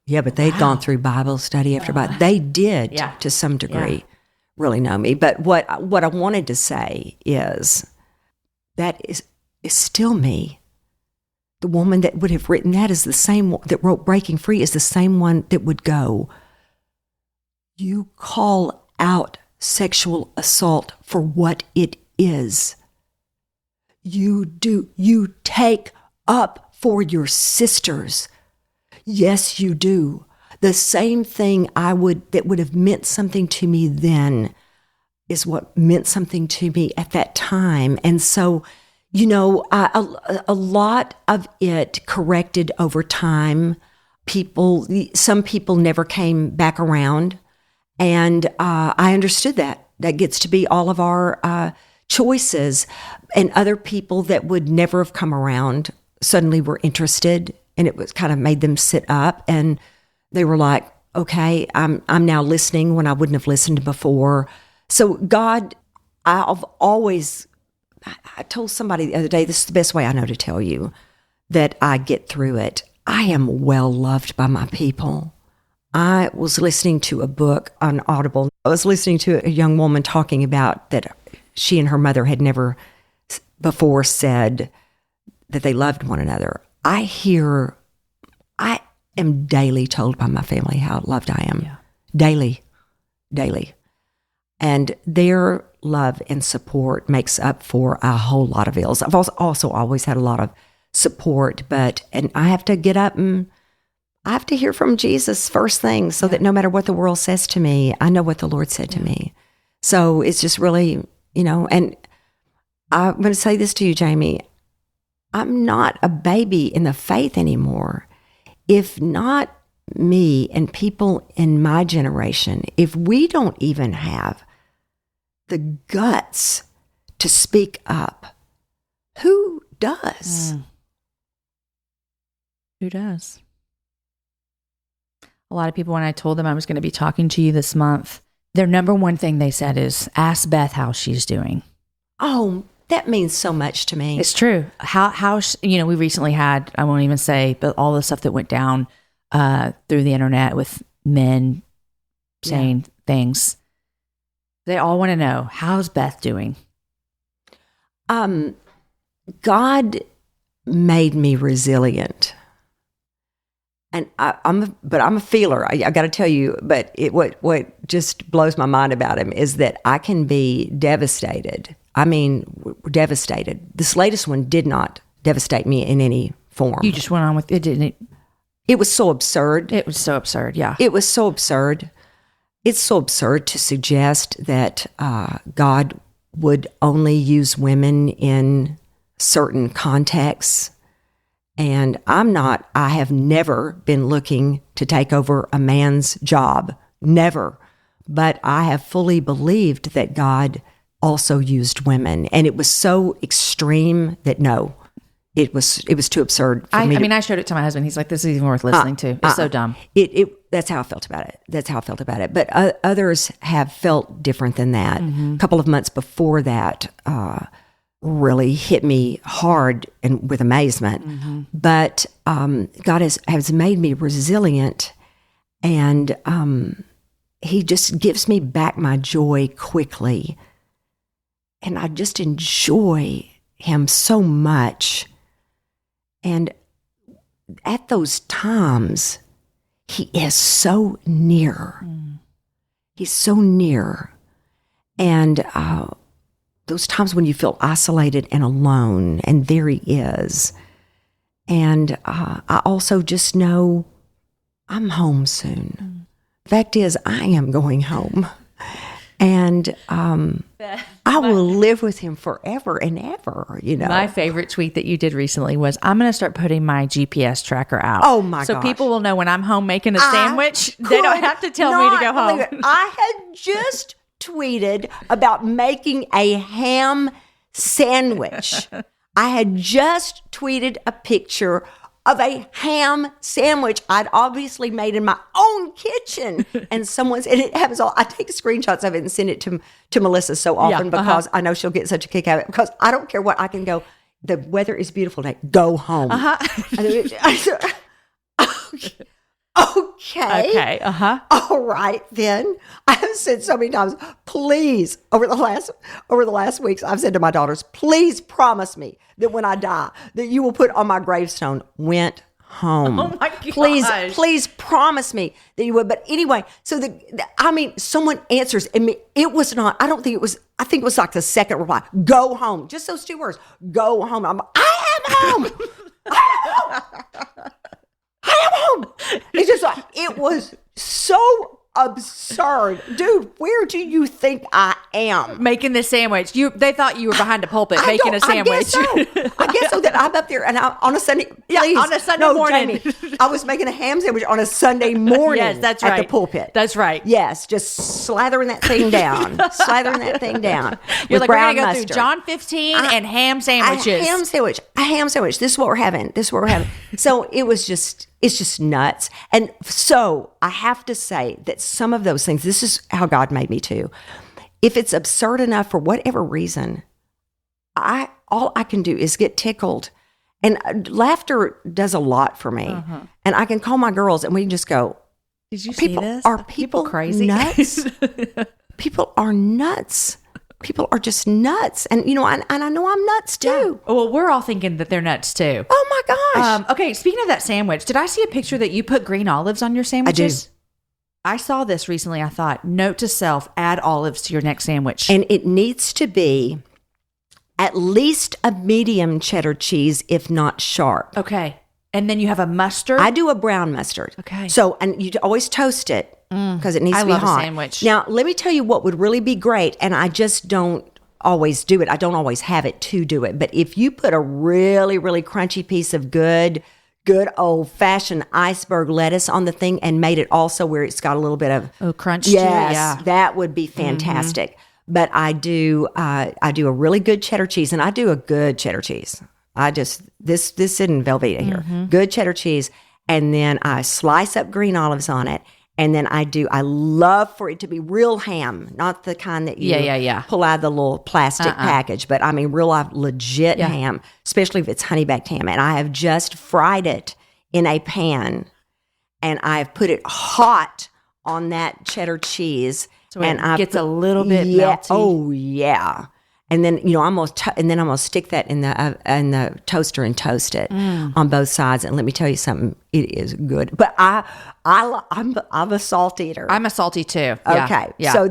Yeah, but they'd gone through Bible study after Bible. They did to some degree really know me. But what I wanted to say is that is still me. The woman that would have written that is the same that wrote Breaking Free is the same one that would go, you call out sexual assault for what it is. You take up for your sisters. Yes, you do. The same thing that would have meant something to me then is what meant something to me at that time. And so, a lot of it corrected over time. Some people never came back around. And I understood that. That gets to be all of our choices. And other people that would never have come around suddenly were interested, and it was kind of made them sit up, and they were like, okay, I'm now listening when I wouldn't have listened before. So God, I told somebody the other day, this is the best way I know to tell you that I get through it. I am well loved by my people. I was listening to a book on Audible. I was listening to a young woman talking about that she and her mother had never before said that they loved one another. I am daily told by my family how loved I am. Yeah. Daily. And their love and support makes up for a whole lot of ills. I've also always had a lot of support, and I have to get up and I have to hear from Jesus first thing so that no matter what the world says to me, I know what the Lord said to me. So it's just really, and I'm going to say this to you, Jamie. I'm not a baby in the faith anymore. If not me and people in my generation, if we don't even have the guts to speak up, who does? Who does? A lot of people, when I told them I was going to be talking to you this month, their number one thing they said is, ask Beth how she's doing. Oh, that means so much to me. It's true. How we recently had, I won't even say, but all the stuff that went down through the internet with men saying things. They all want to know, how's Beth doing? God made me resilient. And I'm a feeler. I got to tell you, but what just blows my mind about him is that I can be devastated. I mean, devastated. This latest one did not devastate me in any form. You just went on with it, didn't it? It was so absurd. It was so absurd, yeah. It was so absurd. It's so absurd to suggest that God would only use women in certain contexts. And I have never been looking to take over a man's job. Never. But I have fully believed that God also used women. And it was so extreme that no, it was too absurd for me. I showed it to my husband. He's like, this is even worth listening to. It's so dumb. That's how I felt about it. But others have felt different than that. Mm-hmm. A couple of months before that, really hit me hard and with amazement. Mm-hmm. But God has made me resilient, and He just gives me back my joy quickly. And I just enjoy Him so much. And at those times, He is so near. Mm. He's so near. And those times when you feel isolated and alone, and there he is. And I also just know I'm home soon. Fact is, I am going home. And I will live with him forever and ever, you know. My favorite tweet that you did recently was, I'm going to start putting my GPS tracker out. Oh, my gosh. So people will know when I'm home making a sandwich. They don't have to tell me to go home. I had just tweeted about making a ham sandwich. I had just tweeted a picture of a ham sandwich I'd obviously made in my own kitchen. And it happens all, I take screenshots of it and send it to Melissa so often because I know she'll get such a kick out of it, because I don't care what, I can go, the weather is beautiful today, go home. Okay. All right, then. I have said so many times, please, over the last weeks, I've said to my daughters, please promise me that when I die, that you will put on my gravestone, went home. Oh my gosh. Please promise me that you would. But anyway, so someone answers, and it was not, I think it was like the second reply, go home. Just those two words, go home. I am home. I am home. It's just like, it was so absurd. Dude, where do you think I am? Making this sandwich. They thought you were behind a pulpit making a sandwich. I guess so that I'm up there and on a Sunday. Please, on a Sunday morning. Jamie, I was making a ham sandwich on a Sunday morning. Yes, that's right. At the pulpit. That's right. Yes, just slathering that thing down. You're like, we're going to go mustard. through John 15 and ham sandwiches. A ham sandwich. This is what we're having. So it's just nuts. And so I have to say that some of those things, this is how God made me too. If it's absurd enough for whatever reason, all I can do is get tickled. And laughter does a lot for me. And I can call my girls and we can just go, did you see this? Are people crazy? Nuts? People are nuts. People are just nuts. And, you know, and I know I'm nuts too. Yeah. Well, we're all thinking that they're nuts too. Oh my gosh. Okay, speaking of that sandwich, did I see a picture that you put green olives on your sandwiches? I saw this recently. I thought, note to self, add olives to your next sandwich. And it needs to be at least a medium cheddar cheese, if not sharp. Okay. And then you have a mustard? I do a brown mustard. Okay. So, and you always toast it because it needs to be hot. I love a sandwich. Now, let me tell you what would really be great, and I just don't always do it. I don't always have it to do it. But if you put a really, really crunchy piece of good old-fashioned iceberg lettuce on the thing and made it also where it's got a little bit of crunch yes, to it, yeah. That would be fantastic. But I do a really good cheddar cheese, and I do a good cheddar cheese. This isn't Velveeta here. Good cheddar cheese, and then I slice up green olives on it, and then I love for it to be real ham, not the kind that you pull out of the little plastic package, but I mean real life legit ham, especially if it's honey-baked ham. And I have just fried it in a pan, and I've put it hot on that cheddar cheese. So it gets a little bit melty. Oh yeah. And then, you know, I'm gonna stick that in the toaster and toast it on both sides. And let me tell you something, it is good. But I'm a salt eater. I'm a salty too. Yeah. Okay, yeah. So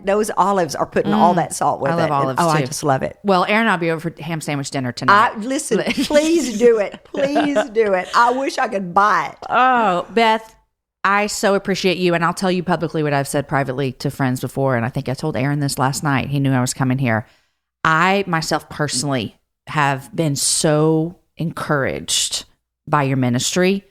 those olives are putting all that salt with it. I love olives too. I just love it. Well, Aaron and I'll be over for ham sandwich dinner tonight. Listen, please do it. Please do it. I wish I could buy it. Oh, Beth, I so appreciate you, and I'll tell you publicly what I've said privately to friends before. And I think I told Aaron this last night. He knew I was coming here. I myself personally have been so encouraged by your ministry.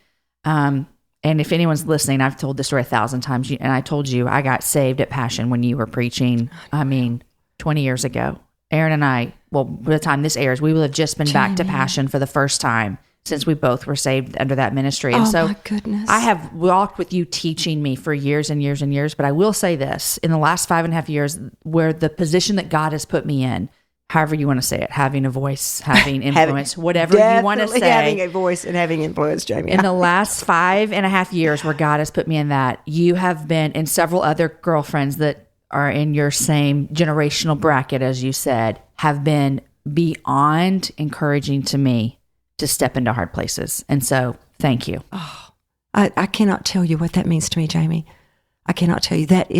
And if anyone's listening, I've told this story 1,000 times. And I told you I got saved at Passion when you were preaching, 20 years ago. Aaron and I, well, by the time this airs, we will have just been back to Passion for the first time since we both were saved under that ministry. And so my goodness. I have walked with you teaching me for years and years and years. But I will say this, in the last 5.5 years, where the position that God has put me in, however you want to say it, having a voice, having influence, whatever you want to say. Having a voice and having influence, Jamie. In the last 5.5 years where God has put me in that, you have been, and several other girlfriends that are in your same generational bracket, as you said, have been beyond encouraging to me to step into hard places. And so, thank you. Oh, I cannot tell you what that means to me, Jamie. I cannot tell you. That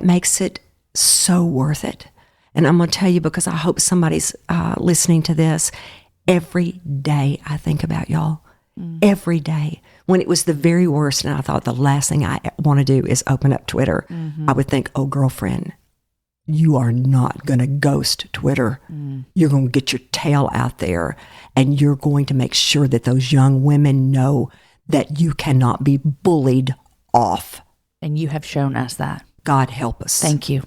makes it so worth it. And I'm going to tell you, because I hope somebody's listening to this, every day I think about y'all. Every day. When it was the very worst and I thought the last thing I want to do is open up Twitter, I would think, oh, girlfriend, you are not going to ghost Twitter. You're going to get your tail out there and you're going to make sure that those young women know that you cannot be bullied off. And you have shown us that. God help us. Thank you.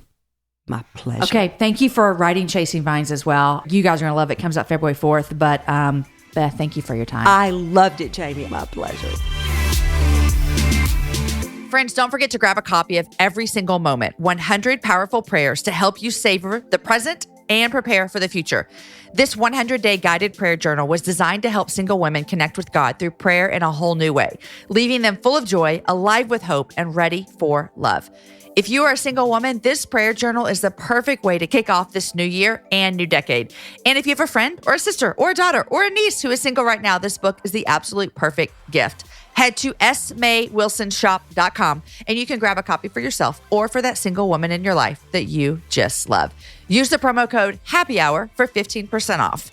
My pleasure. Okay. Thank you for writing Chasing Vines as well. You guys are going to love it. It comes out February 4th. But Beth, thank you for your time. I loved it, Jamie. My pleasure. Friends, don't forget to grab a copy of Every Single Moment, 100 Powerful Prayers to help you savor the present and prepare for the future. This 100-day guided prayer journal was designed to help single women connect with God through prayer in a whole new way, leaving them full of joy, alive with hope, and ready for love. If you are a single woman, this prayer journal is the perfect way to kick off this new year and new decade. And if you have a friend or a sister or a daughter or a niece who is single right now, this book is the absolute perfect gift. Head to smaywilsonshop.com and you can grab a copy for yourself or for that single woman in your life that you just love. Use the promo code HAPPYHOUR for 15% off.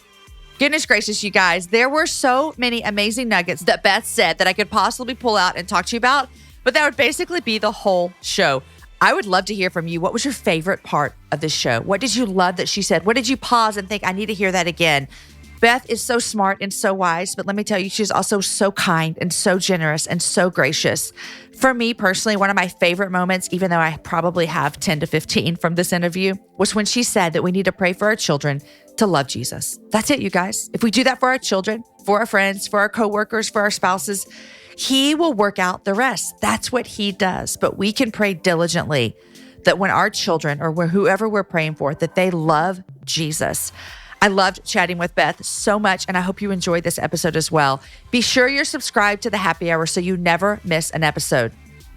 Goodness gracious, you guys, there were so many amazing nuggets that Beth said that I could possibly pull out and talk to you about, but that would basically be the whole show. I would love to hear from you. What was your favorite part of this show? What did you love that she said? What did you pause and think, I need to hear that again? Beth is so smart and so wise, but let me tell you, she's also so kind and so generous and so gracious. For me personally, one of my favorite moments, even though I probably have 10 to 15 from this interview, was when she said that we need to pray for our children to love Jesus. That's it, you guys. If we do that for our children, for our friends, for our coworkers, for our spouses, He will work out the rest. That's what He does. But we can pray diligently that when our children or whoever we're praying for, that they love Jesus. I loved chatting with Beth so much, and I hope you enjoyed this episode as well. Be sure you're subscribed to the Happy Hour so you never miss an episode.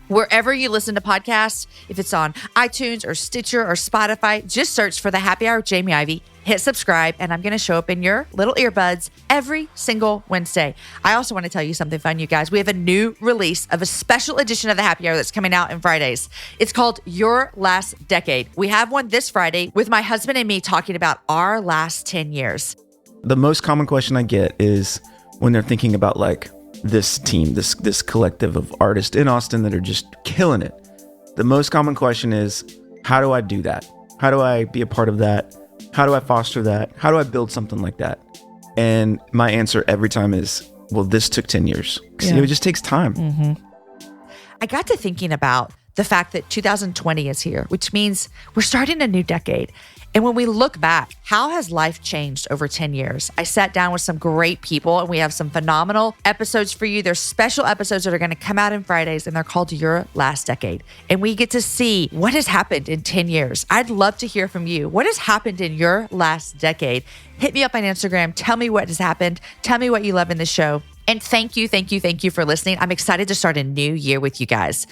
Wherever you listen to podcasts, if it's on iTunes or Stitcher or Spotify, just search for the Happy Hour with Jamie Ivey, hit subscribe, and I'm going to show up in your little earbuds every single Wednesday. I also want to tell you something fun, you guys. We have a new release of a special edition of the Happy Hour that's coming out on Fridays. It's called Your Last Decade. We have one this Friday with my husband and me talking about our last 10 years. The most common question I get is when they're thinking about like this team, this collective of artists in Austin that are just killing it. The most common question is, how do I do that? How do I be a part of that? How do I foster that? How do I build something like that? And my answer every time is, well, this took 10 years. Yeah. It just takes time. Mm-hmm. I got to thinking about the fact that 2020 is here, which means we're starting a new decade. And when we look back, how has life changed over 10 years? I sat down with some great people and we have some phenomenal episodes for you. There's special episodes that are going to come out on Fridays and they're called Your Last Decade. And we get to see what has happened in 10 years. I'd love to hear from you. What has happened in your last decade? Hit me up on Instagram. Tell me what has happened. Tell me what you love in the show. And thank you for listening. I'm excited to start a new year with you guys.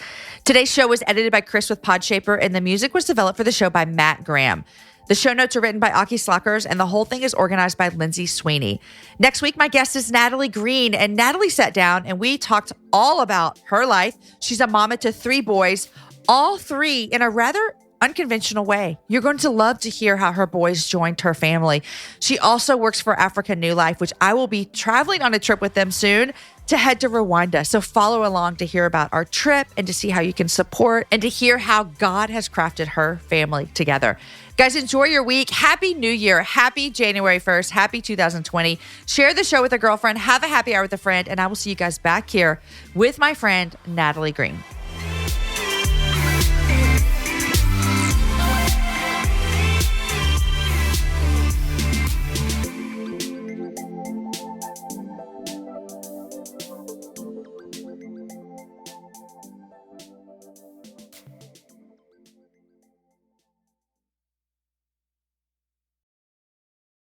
Today's show was edited by Chris with Podshaper and the music was developed for the show by Matt Graham. The show notes are written by Aki Slockers, and the whole thing is organized by Lindsay Sweeney. Next week, my guest is Natalie Green, and Natalie sat down and we talked all about her life. She's a mama to 3 boys, all 3 in a rather unconventional way. You're going to love to hear how her boys joined her family. She also works for Africa New Life, which I will be traveling on a trip with them soon to head to Rwanda. So follow along to hear about our trip and to see how you can support and to hear how God has crafted her family together. Guys, enjoy your week. Happy New Year. Happy January 1st. Happy 2020. Share the show with a girlfriend. Have a happy hour with a friend. And I will see you guys back here with my friend, Natalie Green.